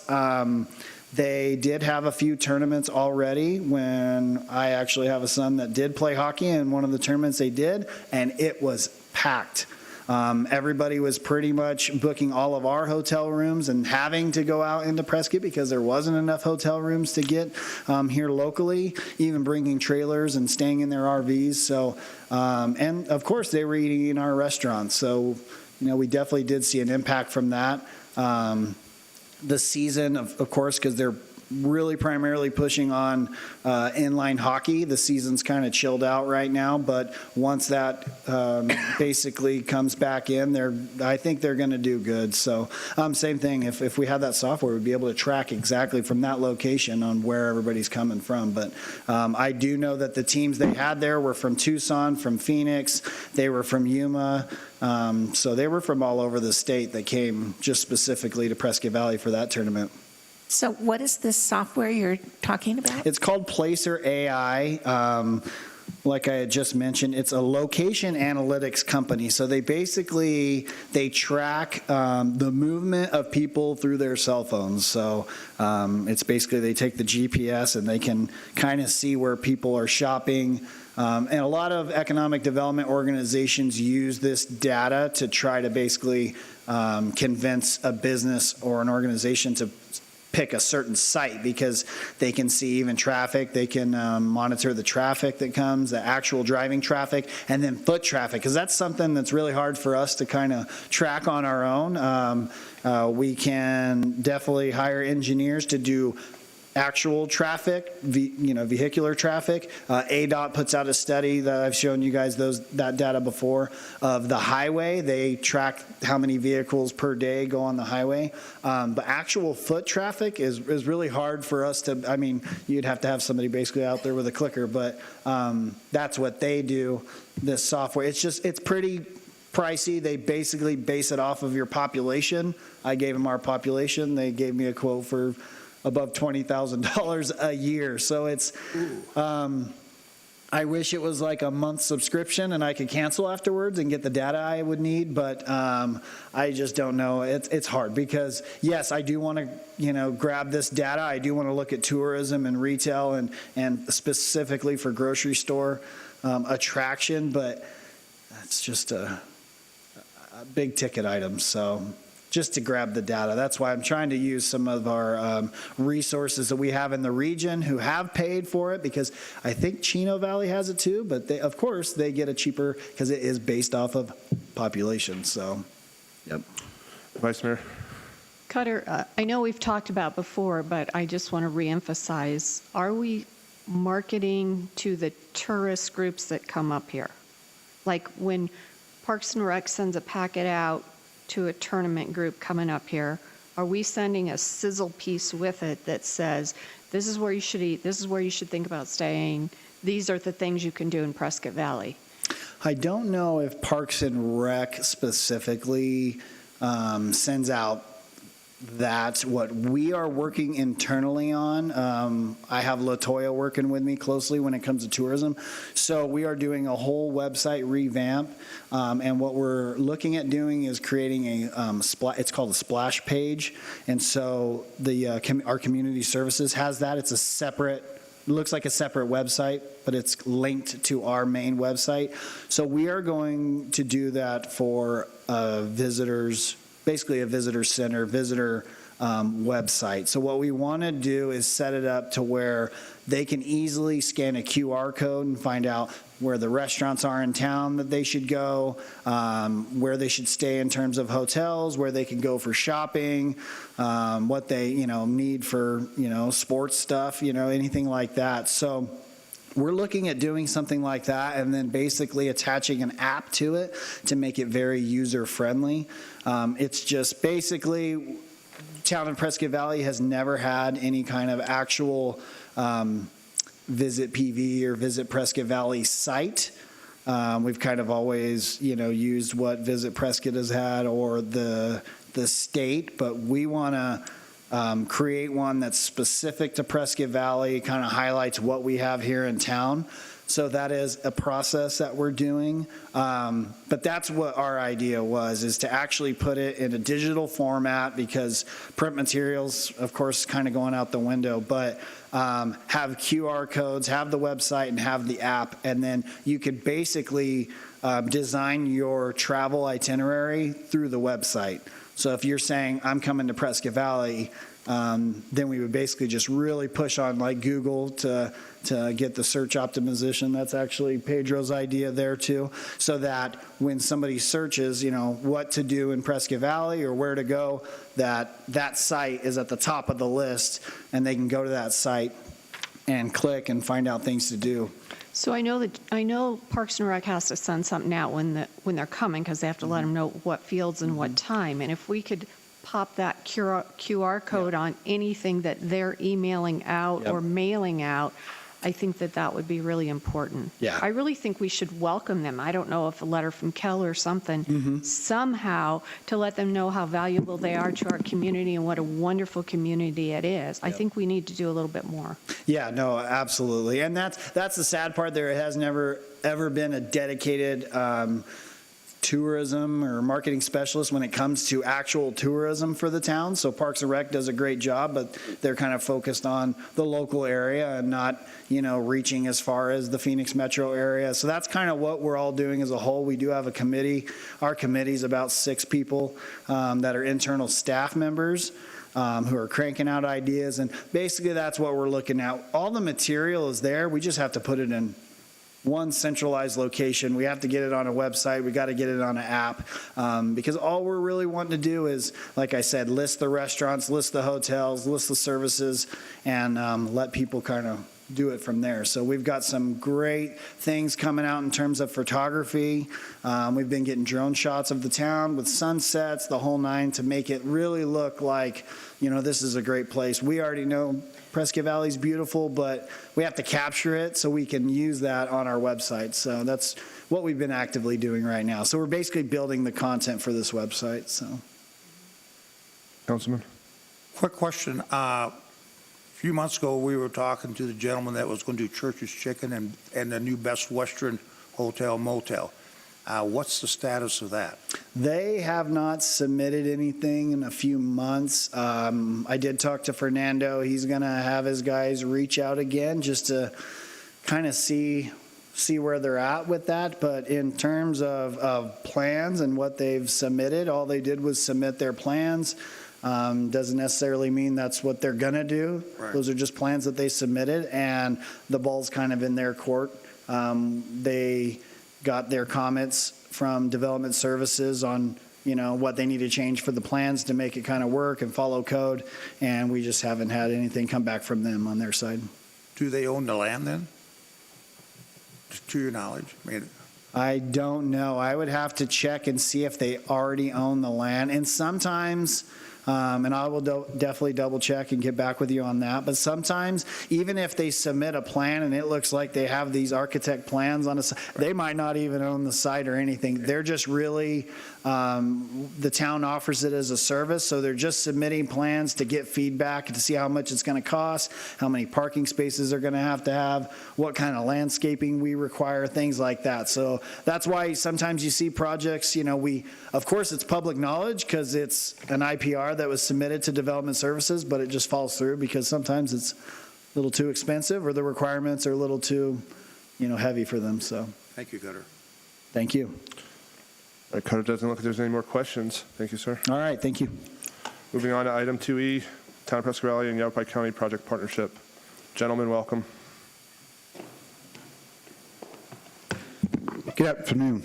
They did have a few tournaments already when I actually have a son that did play hockey, and one of the tournaments they did, and it was packed. Everybody was pretty much booking all of our hotel rooms and having to go out into Prescott because there wasn't enough hotel rooms to get here locally, even bringing trailers and staying in their RVs. So, and of course, they were eating in our restaurants. So, we definitely did see an impact from that. The season, of course, because they're really primarily pushing on inline hockey. The season's kind of chilled out right now, but once that basically comes back in, I think they're going to do good. So same thing, if we had that software, we'd be able to track exactly from that location on where everybody's coming from. But I do know that the teams they had there were from Tucson, from Phoenix, they were from Yuma. So they were from all over the state that came just specifically to Prescott Valley for that tournament. So what is this software you're talking about? It's called Placer AI. Like I had just mentioned, it's a location analytics company. So they track the movement of people through their cell phones. So it's basically they take the GPS and they can kind of see where people are shopping. And a lot of economic development organizations use this data to try to basically convince a business or an organization to pick a certain site because they can see even traffic, they can monitor the traffic that comes, the actual driving traffic, and then foot traffic, because that's something that's really hard for us to kind of track on our own. We can definitely hire engineers to do actual traffic, vehicular traffic. ADOT puts out a study that I've shown you guys that data before of the highway. They track how many vehicles per day go on the highway. But actual foot traffic is really hard for us to, you'd have to have somebody basically out there with a clicker, but that's what they do, this software. It's pretty pricey. They basically base it off of your population. I gave them our population. They gave me a quote for above $20,000 a year. So it's, I wish it was like a month subscription and I could cancel afterwards and get the data I would need, but I just don't know. It's hard because, yes, I do want to, grab this data. I do want to look at tourism and retail and specifically for grocery store attraction, but that's just a big ticket item. So just to grab the data. That's why I'm trying to use some of our resources that we have in the region who have paid for it, because I think Chino Valley has it too, but of course they get a cheaper because it is based off of population. So, yep. Vice Mayor. Cutter, I know we've talked about before, but I just want to reemphasize, are we marketing to the tourist groups that come up here? Like when Parks and Rec sends a packet out to a tournament group coming up here, are we sending a sizzle piece with it that says, this is where you should eat, this is where you should think about staying, these are the things you can do in Prescott Valley? I don't know if Parks and Rec specifically sends out that. What we are working internally on, I have LaToya working with me closely when it comes to tourism. So we are doing a whole website revamp, and what we're looking at doing is creating it's called a splash page. And so our community services has that. It's a separate, looks like a separate website, but it's linked to our main website. So we are going to do that for visitors, basically a visitor center, visitor website. So what we want to do is set it up to where they can easily scan a QR code and find out where the restaurants are in town that they should go, where they should stay in terms of hotels, where they can go for shopping, what they need for sports stuff, anything like that. So we're looking at doing something like that and then basically attaching an app to it to make it very user-friendly. It's just basically, town of Prescott Valley has never had any kind of actual Visit PV or Visit Prescott Valley site. We've kind of always, used what Visit Prescott has had or the state, but we want to create one that's specific to Prescott Valley, kind of highlights what we have here in town. So that is a process that we're doing. But that's what our idea was, is to actually put it in a digital format, because print materials, of course, kind of going out the window, but have QR codes, have the website, and have the app. And then you could basically design your travel itinerary through the website. So if you're saying, I'm coming to Prescott Valley, then we would basically just really push on like Google to get the search optimization. That's actually Pedro's idea there too, so that when somebody searches, what to do in Prescott Valley or where to go, that site is at the top of the list, and they can go to that site and click and find out things to do. So I know Parks and Rec has to send something out when they're coming, because they have to let them know what fields and what time. And if we could pop that QR code on anything that they're emailing out or mailing out, I think that would be really important. Yeah. I really think we should welcome them. I don't know if a letter from Kel or something, somehow to let them know how valuable they are to our community and what a wonderful community it is. I think we need to do a little bit more. Yeah, no, absolutely. And that's the sad part. There has never, ever been a dedicated tourism or marketing specialist when it comes to actual tourism for the town. So Parks and Rec does a great job, but they're kind of focused on the local area and not, reaching as far as the Phoenix metro area. So that's kind of what we're all doing as a whole. We do have a committee. Our committee is about 6 people that are internal staff members who are cranking out ideas. And basically that's what we're looking at. All the material is there. We just have to put it in one centralized location. We have to get it on a website. We got to get it on an app, because all we're really wanting to do is, like I said, list the restaurants, list the hotels, list the services, and let people kind of do it from there. So we've got some great things coming out in terms of photography. We've been getting drone shots of the town with sunsets, the whole nine, to make it really look like, this is a great place. We already know Prescott Valley's beautiful, but we have to capture it so we can use that on our website. So that's what we've been actively doing right now. So we're basically building the content for this website. So, Councilman? Quick question. A few months ago, we were talking to the gentleman that was going to do Church's Chicken and the new Best Western Hotel Motel. What's the status of that? they have not submitted anything in a few months. I did talk to Fernando. He's going to have his guys reach out again just to kind of see where they're at with that. But in terms of plans and what they've submitted, all they did was submit their plans. Doesn't necessarily mean that's what they're going to do. Right. Those are just plans that they submitted, and the ball's kind of in their court. They got their comments from Development Services on, what they need to change for the plans to make it kind of work and follow code, and we just haven't had anything come back from them on their side. Do they own the land then? To your knowledge? I don't know. I would have to check and see if they already own the land. And sometimes, and I will definitely double check and get back with you on that, but sometimes even if they submit a plan and it looks like they have these architect plans on a site, they might not even own the site or anything. They're just really, the town offers it as a service, so they're just submitting plans to get feedback to see how much it's going to cost, how many parking spaces they're going to have, what kind of landscaping we require, things like that. So that's why sometimes you see projects, of course it's public knowledge because it's an IPR that was submitted to Development Services, but it just falls through because sometimes it's a little too expensive or the requirements are a little too, heavy for them. So Thank you, Cutter. Thank you. All right, Cutter, doesn't look like there's any more questions. Thank you, sir. All right, thank you. Moving on to item 2E, Town of Prescott Valley and Yavapai County Project Partnership. Gentlemen, welcome. Good afternoon,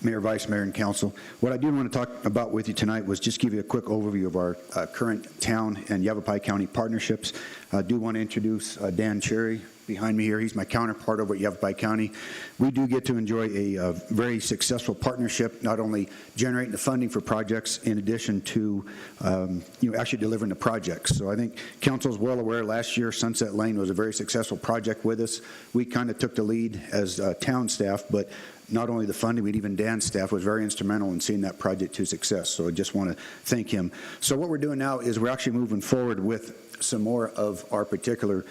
Mayor, Vice Mayor, and Council. What I did want to talk about with you tonight was just give you a quick overview of our current town and Yavapai County partnerships. I do want to introduce Dan Cherry behind me here. He's my counterpart over at Yavapai County. We do get to enjoy a very successful partnership, not only generating the funding for projects in addition to actually delivering the projects. So I think council is well aware last year Sunset Lane was a very successful project with us. We kind of took the lead as town staff, but not only the funding, but even Dan's staff was very instrumental in seeing that project to success. So I just want to thank him. So what we're doing now is we're actually moving forward with some more of our particular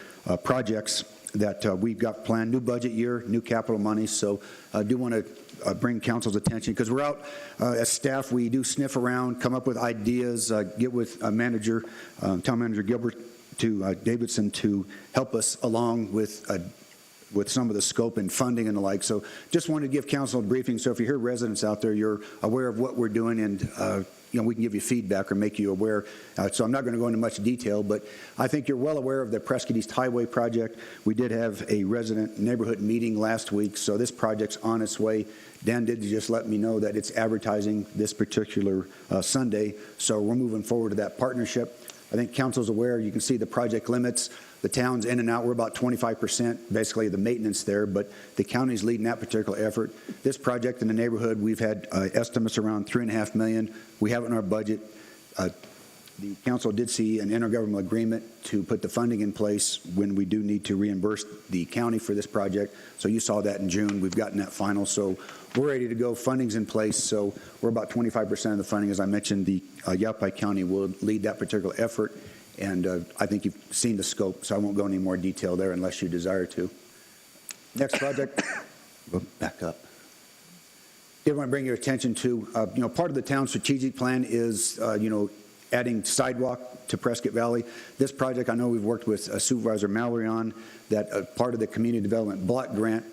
projects that we've got planned. New budget year, new capital money. So I do want to bring council's attention because we're out as staff. We do sniff around, come up with ideas, get with town manager Gilbert Davidson to help us along with some of the scope and funding and the like. So just wanted to give council a briefing. So if you hear residents out there, you're aware of what we're doing and we can give you feedback or make you aware. So I'm not going to go into much detail, but I think you're well aware of the Prescott East Highway project. We did have a resident neighborhood meeting last week, so this project's on its way. Dan did just let me know that it's advertising this particular Sunday, so we're moving forward to that partnership. I think council's aware. You can see the project limits. The town's in and out. We're about 25%, basically the maintenance there, but the county's leading that particular effort. This project in the neighborhood, we've had estimates around $3.5 million. We have it in our budget. The council did see an intergovernmental agreement to put the funding in place when we do need to reimburse the county for this project. So you saw that in June. We've gotten that final. So we're ready to go. Funding's in place. So we're about 25% of the funding. As I mentioned, the Yavapai County will lead that particular effort. And I think you've seen the scope, so I won't go into any more detail there unless you desire to. Next project, we'll back up. I want to bring your attention to, part of the town's strategic plan is, adding sidewalk to Prescott Valley. This project, I know we've worked with Supervisor Mallory on, that part of the community development block grant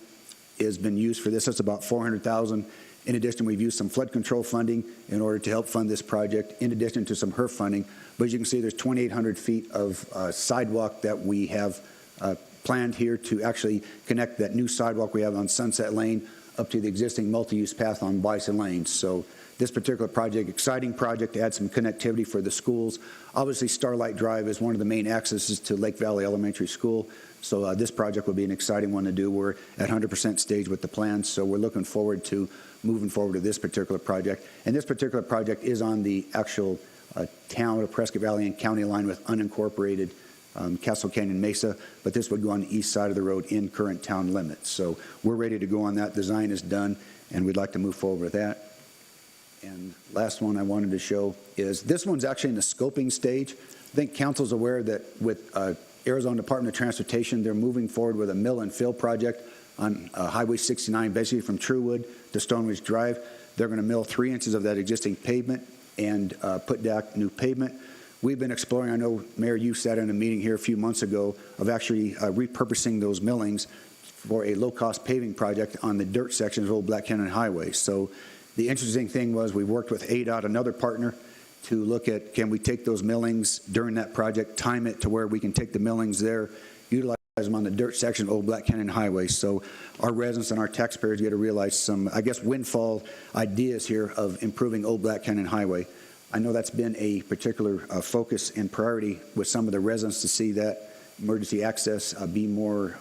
has been used for this. That's about $400,000. In addition, we've used some flood control funding in order to help fund this project, in addition to some HERF funding. But as you can see, there's 2,800 feet of sidewalk that we have planned here to actually connect that new sidewalk we have on Sunset Lane up to the existing multi-use path on Bison Lane. So this particular project, exciting project to add some connectivity for the schools. Obviously, Starlight Drive is one of the main accesses to Lake Valley Elementary School. So this project will be an exciting one to do. We're at 100% stage with the plans, so we're looking forward to moving forward to this particular project. And this particular project is on the actual town of Prescott Valley and county line with unincorporated Castle Canyon Mesa, but this would go on the east side of the road in current town limits. So we're ready to go on that. Design is done, and we'd like to move forward with that. And last one I wanted to show is this one's actually in the scoping stage. I think council's aware that with Arizona Department of Transportation, they're moving forward with a mill and fill project on Highway 69, basically from Truewood to Stone Ridge Drive. They're going to mill 3 inches of that existing pavement and put down new pavement. We've been exploring, I know, Mayor, you sat in a meeting here a few months ago of actually repurposing those millings for a low-cost paving project on the dirt sections of Old Black Canyon Highway. So the interesting thing was we worked with ADOT, another partner, to look at can we take those millings during that project, time it to where we can take the millings there, utilize them on the dirt section of Old Black Canyon Highway. So our residents and our taxpayers get to realize some, I guess, windfall ideas here of improving Old Black Canyon Highway. I know that's been a particular focus and priority with some of the residents to see that emergency access be more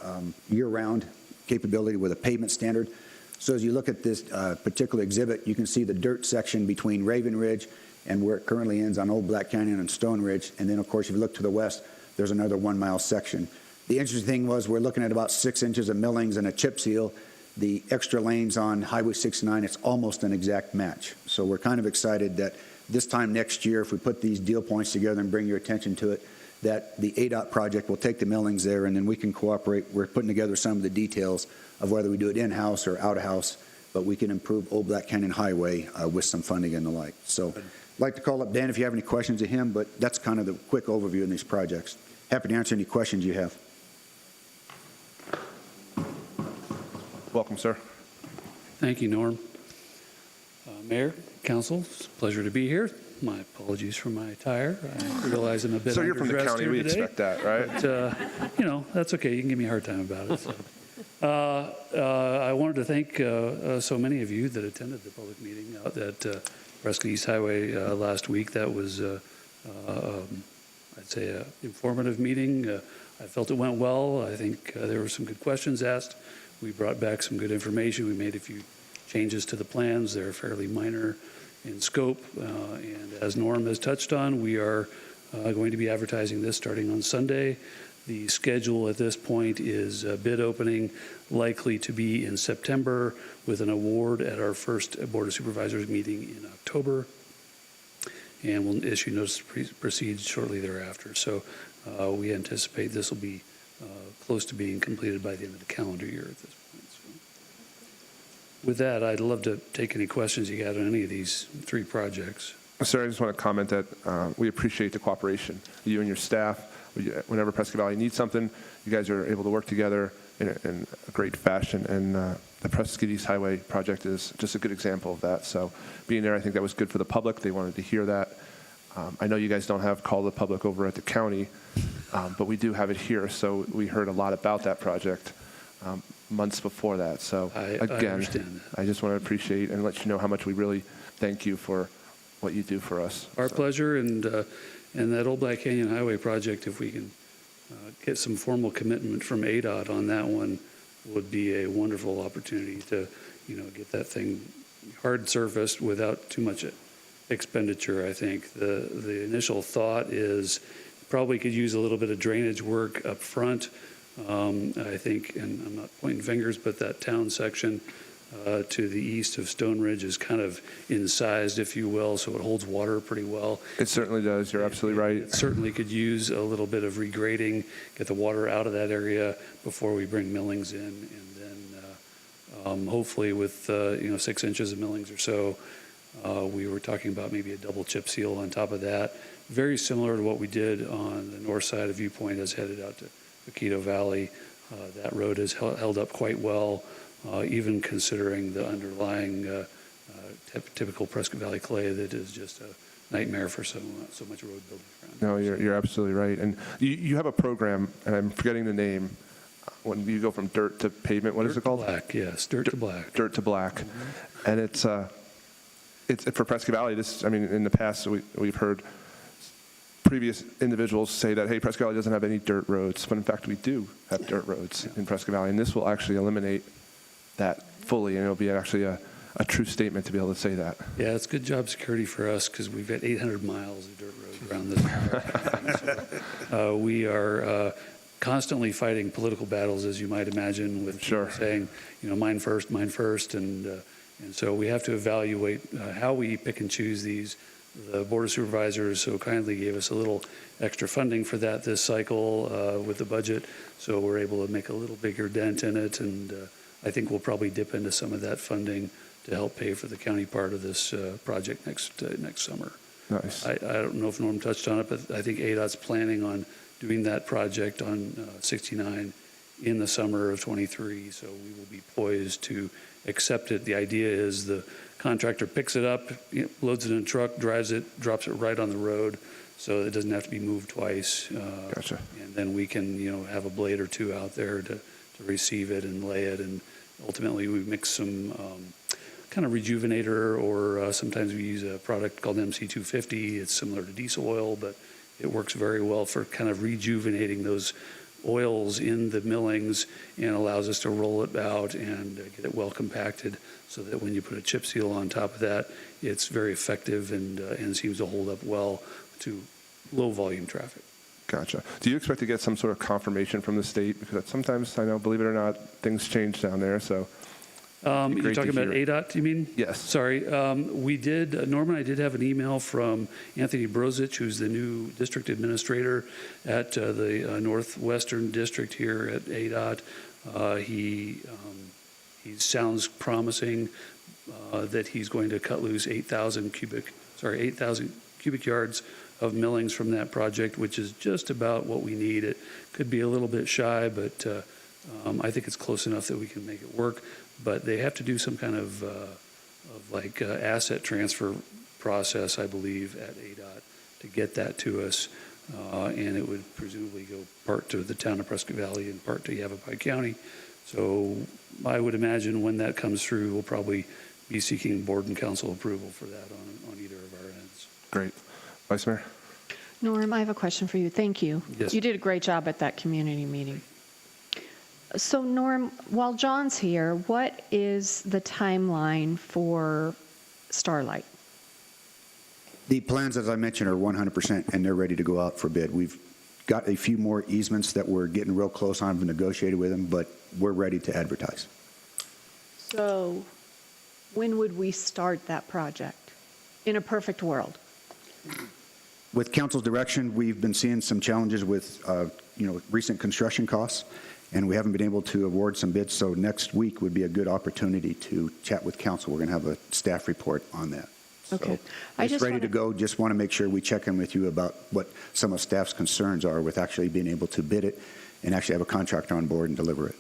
year-round capability with a pavement standard. So as you look at this particular exhibit, you can see the dirt section between Raven Ridge and where it currently ends on Old Black Canyon and Stone Ridge. And then, of course, if you look to the west, there's another 1 mile section. The interesting thing was we're looking at about 6 inches of millings and a chip seal. The extra lanes on Highway 69, it's almost an exact match. So we're kind of excited that this time next year, if we put these deal points together and bring your attention to it, that the ADOT project will take the millings there and then we can cooperate. We're putting together some of the details of whether we do it in-house or out-of-house, but we can improve Old Black Canyon Highway with some funding and the like. So I'd like to call up Dan if you have any questions of him, but that's kind of the quick overview of these projects. Happy to answer any questions you have. Welcome, sir. Thank you, Norm. Mayor, council, it's a pleasure to be here. My apologies for my attire. I realize I'm a bit So you're from the underdressed county, here we today, expect that, right? But, that's okay. You can give me a hard time about it. So. I wanted to thank so many of you that attended the public meeting out at Prescott East Highway last week. That was, I I'd say, informative meeting. I felt it went well. I think there were some good questions asked. We brought back some good information. We made a few changes to the plans. They're fairly minor in scope. And as Norm has touched on, we are going to be advertising this starting on Sunday. The schedule at this point is bid opening likely to be in September with an award at our first Board of Supervisors meeting in October. And we'll issue notice to proceed shortly thereafter. So we anticipate this will be close to being completed by the end of the calendar year at this point. So with that, I'd love to take any questions you got on any of these 3 projects. Sir, I just want to comment that we appreciate the cooperation. You and your staff, whenever Prescott Valley needs something, you guys are able to work together in a great fashion. And the Prescott East Highway project is just a good example of that. So being there, I think that was good for the public. They wanted to hear that. I know you guys don't have Call the Public over at the county, but we do have it here. So we heard a lot about that project months before that. So again, I just want to appreciate and let you know how much we really thank you for what you do for us. Our pleasure, and that Old Black Canyon Highway project, if we can get some formal commitment from ADOT on that one, would be a wonderful opportunity to, get that thing hard surfaced without too much expenditure. I think the initial thought is probably could use a little bit of drainage work up front. I think, and I'm not pointing fingers, but that town section to the east of Stone Ridge is kind of incised, if you will, so it holds water pretty well. It certainly does. You're absolutely right. It certainly could use a little bit of regrading, get the water out of that area before we bring millings in, and then hopefully with 6 inches of millings or so, we were talking about maybe a double chip seal on top of that. Very similar to what we did on the north side of Viewpoint as headed out to Vaquito Valley. That road has held up quite well. Even considering the underlying typical Prescott Valley clay that is just a nightmare for so much road building around. No, you're absolutely right. And you have a program, and I'm forgetting the name, when you go from dirt to pavement, what is it called? Black, yes, dirt to black. Dirt to black. Mm-hmm. And it's for Prescott Valley. In the past, we've heard previous individuals say that, hey, Prescott Valley doesn't have any dirt roads, but in fact, we do have dirt roads in Prescott Valley, and this will actually eliminate that fully, and it'll be actually a true statement to be able to say that. Yeah, it's good job security for us because we've got 800 miles of dirt road around this. So, we are constantly fighting political battles, as you might imagine, with people saying, mine first, and so we have to evaluate how we pick and choose these. The Board of Supervisors so kindly gave us a little extra funding for that this cycle with the budget, so we're able to make a little bigger dent in it, and I think we'll probably dip into some of that funding to help pay for the county part of this project next summer. Nice. I don't know if Norm touched on it, but I think ADOT's planning on doing that project on 69 in the summer of 23, so we will be poised to accept it. The idea is the contractor picks it up, loads it in a truck, drives it, drops it right on the road, so it doesn't have to be moved twice. Gotcha. And then we can, have a blade or two out there to receive it and lay it, and ultimately we mix some kind of rejuvenator, or sometimes we use a product called MC250. It's similar to diesel oil, but it works very well for kind of rejuvenating those oils in the millings and allows us to roll it out and get it well compacted so that when you put a chip seal on top of that, it's very effective and seems to hold up well to low volume traffic. Gotcha. Do you expect to get some sort of confirmation from the state? Because sometimes, I know, believe it or not, things change down there, so. You're talking about ADOT, you mean? Yes. Sorry. We did, Norm and I did have an email from Anthony Brozich, who's the new district administrator at the Northwestern District here at ADOT. He sounds promising that he's going to cut loose 8,000 cubic yards of millings from that project, which is just about what we need. It could be a little bit shy, but I think it's close enough that we can make it work. But they have to do some kind of asset transfer process, I believe, at ADOT to get that to us. And it would presumably go part to the town of Prescott Valley and part to Yavapai County. So I would imagine when that comes through, we'll probably be seeking board and council approval for that on either of our ends. Great. Vice Mayor? Norm, I have a question for you. Thank you. Yes. You did a great job at that community meeting. So Norm, while John's here, what is the timeline for Starlight? The plans, as I mentioned, are 100%, and they're ready to go out for bid. We've got a few more easements that we're getting real close on. We've negotiated with them, but we're ready to advertise. So when would we start that project in a perfect world? With council's direction, we've been seeing some challenges with, recent construction costs, and we haven't been able to award some bids. So next week would be a good opportunity to chat with council. We're going to have a staff report on that. Okay. So it's ready to go. Just want to make sure we check in with you about what some of staff's concerns are with actually being able to bid it and actually have a contractor on board and deliver it.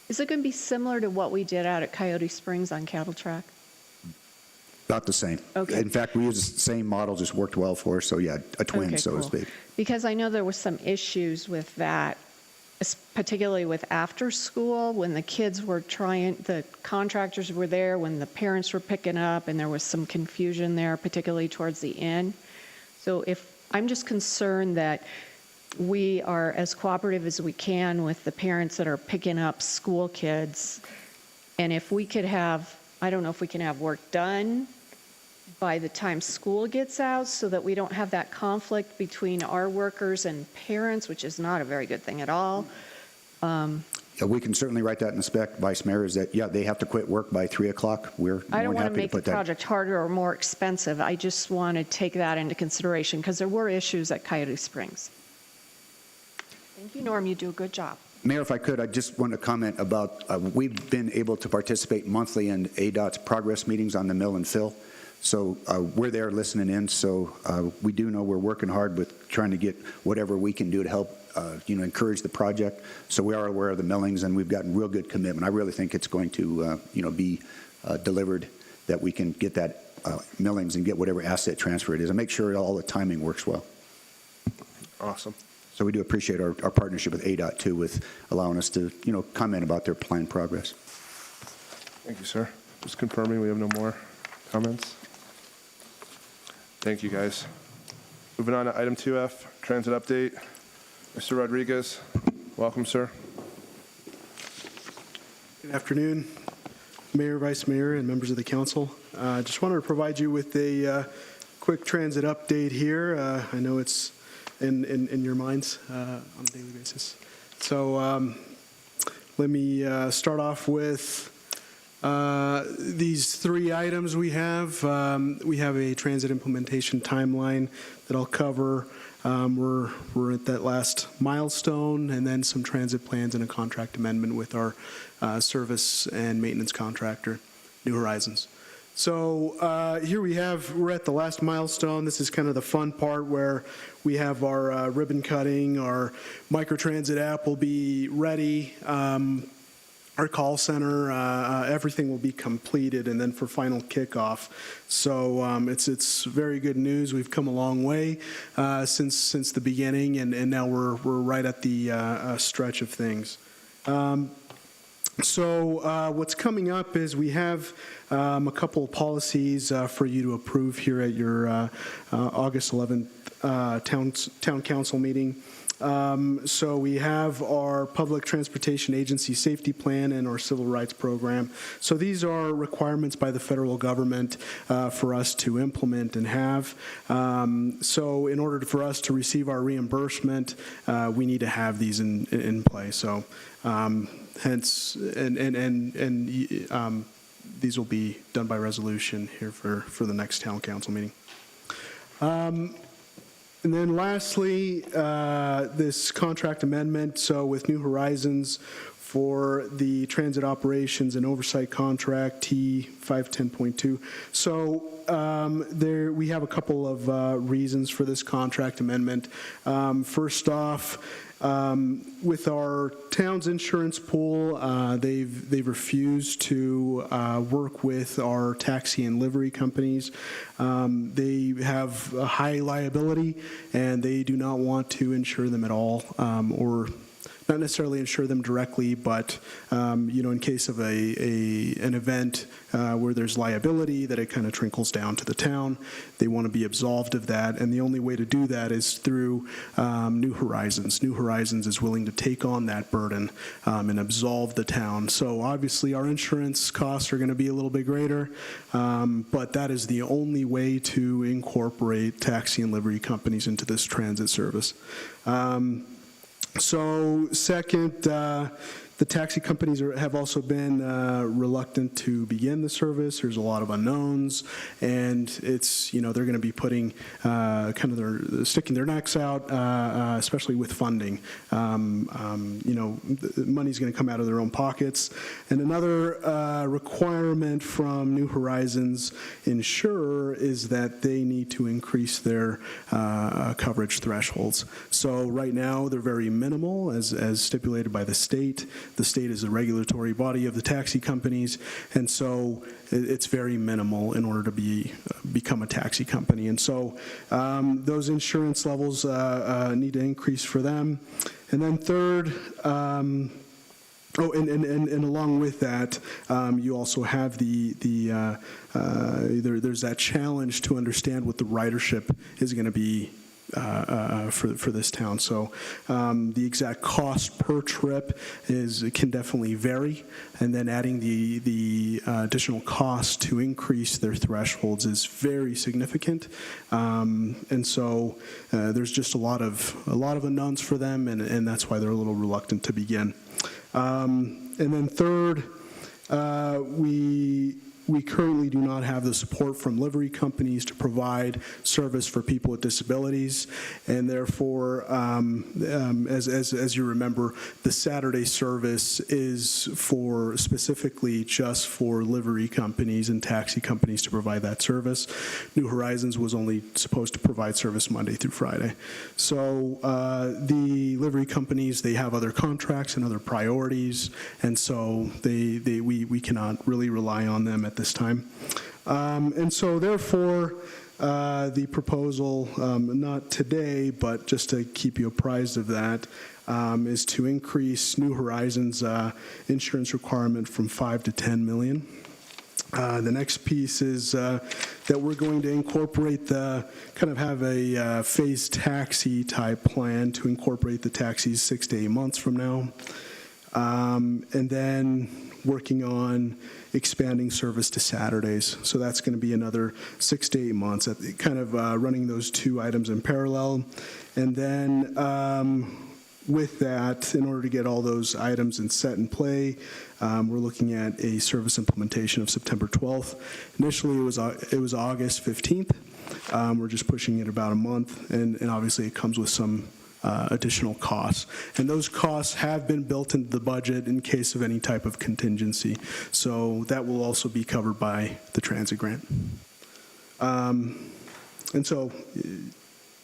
Is it going to be similar to what we did out at Coyote Springs on Cattle Track? About the same. Okay. In fact, we used the same model, just worked well for us. So yeah, a twin, Okay, so to cool. speak. Because I know there was some issues with that, particularly with after school, when the kids were the contractors were there, when the parents were picking up, and there was some confusion there, particularly towards the end. So I'm just concerned that we are as cooperative as we can with the parents that are picking up school kids. And if we could I don't know if we can have work done by the time school gets out so that we don't have that conflict between our workers and parents, which is not a very good thing at all. Yeah, we can certainly write that in the spec, Vice Mayor, is that, they have to quit work by 3 o'clock. We're I don't more than want to happy to make the put that. project harder or more expensive. I just want to take that into consideration because there were issues at Coyote Springs. Thank you, Norm. You do a good job. Mayor, if I could, I just want to comment about, we've been able to participate monthly in ADOT's progress meetings on the mill and fill. So we're there listening in. So we do know we're working hard with trying to get whatever we can do to help, encourage the project. So we are aware of the millings, and we've gotten real good commitment. I really think it's going to, be delivered, that we can get that millings and get whatever asset transfer it is, and make sure all the timing works well. Awesome. So we do appreciate our partnership with ADOT, too, with allowing us to, comment about their planned progress. Thank you, sir. Just confirming we have no more comments. Thank you, guys. Moving on to item 2F, transit update. Mr. Rodriguez, welcome, sir. Good afternoon, Mayor, Vice Mayor, and members of the council. Just wanted to provide you with a quick transit update here. I know it's in your minds on a daily basis. So let me start off with these 3 items we have. We have a transit implementation timeline that I'll cover. We're at that last milestone, and then some transit plans and a contract amendment with our service and maintenance contractor, New Horizons. So here we're at the last milestone. This is kind of the fun part where we have our ribbon cutting. Our microtransit app will be ready. Our call center, everything will be completed, and then for final kickoff. So it's very good news. We've come a long way since the beginning, and now we're right at the stretch of things. So what's coming up is we have a couple of policies for you to approve here at your August 11th town council meeting. So we have our Public Transportation Agency Safety Plan and our Civil Rights Program. So these are requirements by the federal government for us to implement and have. So in order for us to receive our reimbursement, we need to have these in place. So hence, these will be done by resolution here for the next town council meeting. And then lastly, this contract amendment, so with New Horizons for the transit operations and oversight contract, T510.2. So there we have a couple of reasons for this contract amendment. First off, with our town's insurance pool, they've refused to work with our taxi and livery companies. They have a high liability, and they do not want to insure them at all, or not necessarily insure them directly, but in case of an event where there's liability, that it kind of trickles down to the town. They want to be absolved of that, and the only way to do that is through New Horizons. New Horizons is willing to take on that burden and absolve the town. So obviously, our insurance costs are going to be a little bit greater, but that is the only way to incorporate taxi and livery companies into this transit service. So second, the taxi companies have also been reluctant to begin the service. There's a lot of unknowns, and it's, they're going to be putting sticking their necks out, especially with funding. The money's going to come out of their own pockets. And another requirement from New Horizons insurer is that they need to increase their coverage thresholds. So right now, they're very minimal, as stipulated by the state. The state is the regulatory body of the taxi companies, and so it's very minimal in order to become a taxi company. And so those insurance levels need to increase for them. And then third, and along with that, you also have there's that challenge to understand what the ridership is going to be for this town. So the exact cost per trip can definitely vary, and then adding the additional cost to increase their thresholds is very significant. And so there's just a lot of unknowns for them, and that's why they're a little reluctant to begin. And then third, we currently do not have the support from livery companies to provide service for people with disabilities, and therefore, as you remember, the Saturday service is specifically just for livery companies and taxi companies to provide that service. New Horizons was only supposed to provide service Monday through Friday. So the livery companies, they have other contracts and other priorities, and so we cannot really rely on them at this time. And so therefore, the proposal, not today, but just to keep you apprised of that, is to increase New Horizons' insurance requirement from $5 to $10 million. The next piece is that we're going to incorporate have a phased taxi type plan to incorporate the taxis 6 to 8 months from now. And then working on expanding service to Saturdays. So that's going to be another 6 to 8 months, running those two items in parallel. And then with that, in order to get all those items set in play, we're looking at a service implementation of September 12th. Initially, it was August 15th. We're just pushing it about a month, and obviously it comes with some additional costs. And those costs have been built into the budget in case of any type of contingency. So that will also be covered by the transit grant. And so,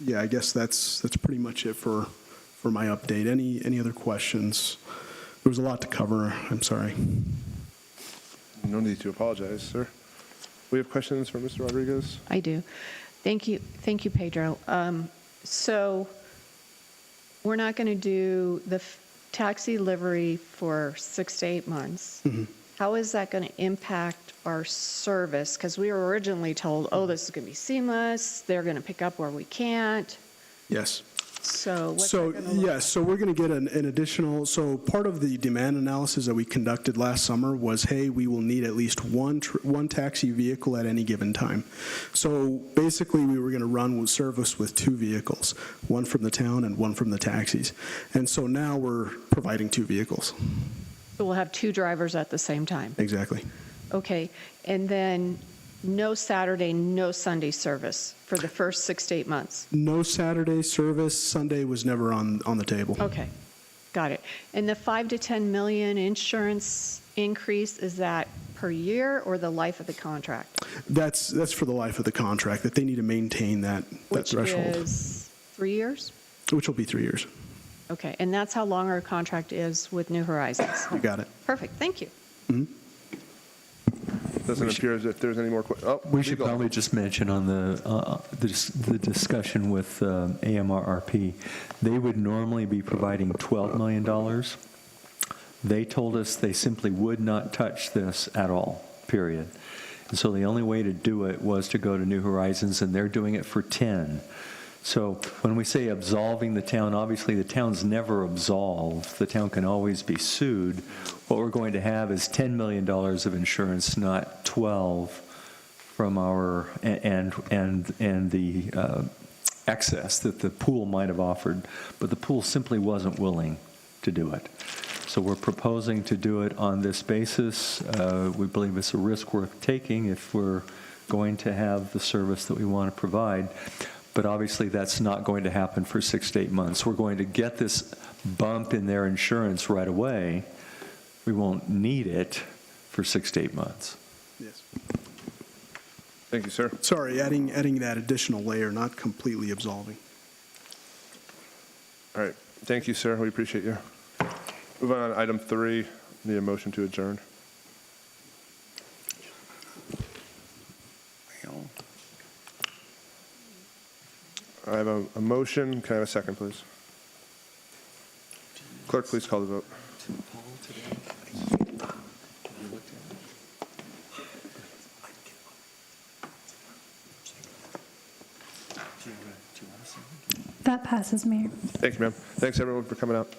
yeah, I guess that's pretty much it for my update. Any other questions? There was a lot to cover. I'm sorry. No need to apologize, sir. We have questions for Mr. Rodriguez? I do. Thank you, Pedro. So we're not going to do the taxi livery for 6 to 8 months. Mm-hmm. How is that going to impact our service? Because we were originally told, this is going to be seamless. They're going to pick up where we can't. Yes. So what's So, that gonna look yes, so we're going to get an additional, so part of the demand analysis that we conducted last summer was, hey, we will need at least one taxi vehicle at any given time. So basically, we were going to run service with 2 vehicles, one from the town and one from the taxis. And so now we're providing 2 vehicles. So we'll have 2 drivers at the same time. Exactly. Okay, and then no Saturday, no Sunday service for the first 6 to 8 months. No Saturday service. Sunday was never on the table. Okay, got it. And the $5 to $10 million insurance increase, is that per year or the life of the contract? That's for the life of the contract, that they need to maintain that threshold. Which is 3 years? Which will be 3 years. Okay, and that's how long our contract is with New Horizons? You got it. Perfect, thank you. Mm-hmm. Doesn't appear as if there's any more questions. We should probably just mention on the discussion with AMRRP, they would normally be providing $12 million. They told us they simply would not touch this at all, period. And so the only way to do it was to go to New Horizons, and they're doing it for 10. So when we say absolving the town, obviously the town's never absolved. The town can always be sued. What we're going to have is $10 million of insurance, not 12 from our, and the excess that the pool might have offered, but the pool simply wasn't willing to do it. So we're proposing to do it on this basis. We believe it's a risk worth taking if we're going to have the service that we want to provide. But obviously, that's not going to happen for 6 to 8 months. We're going to get this bump in their insurance right away. We won't need it for 6 to 8 months. Yes. Thank you, sir. Sorry, adding that additional layer, not completely absolving. All right. Thank you, sir. We appreciate you. Moving on to item 3, need a motion to adjourn. I have a motion. Can I have a second, please? Clerk, please call the vote. That passes, Mayor. Thank you, ma'am. Thanks, everyone, for coming out.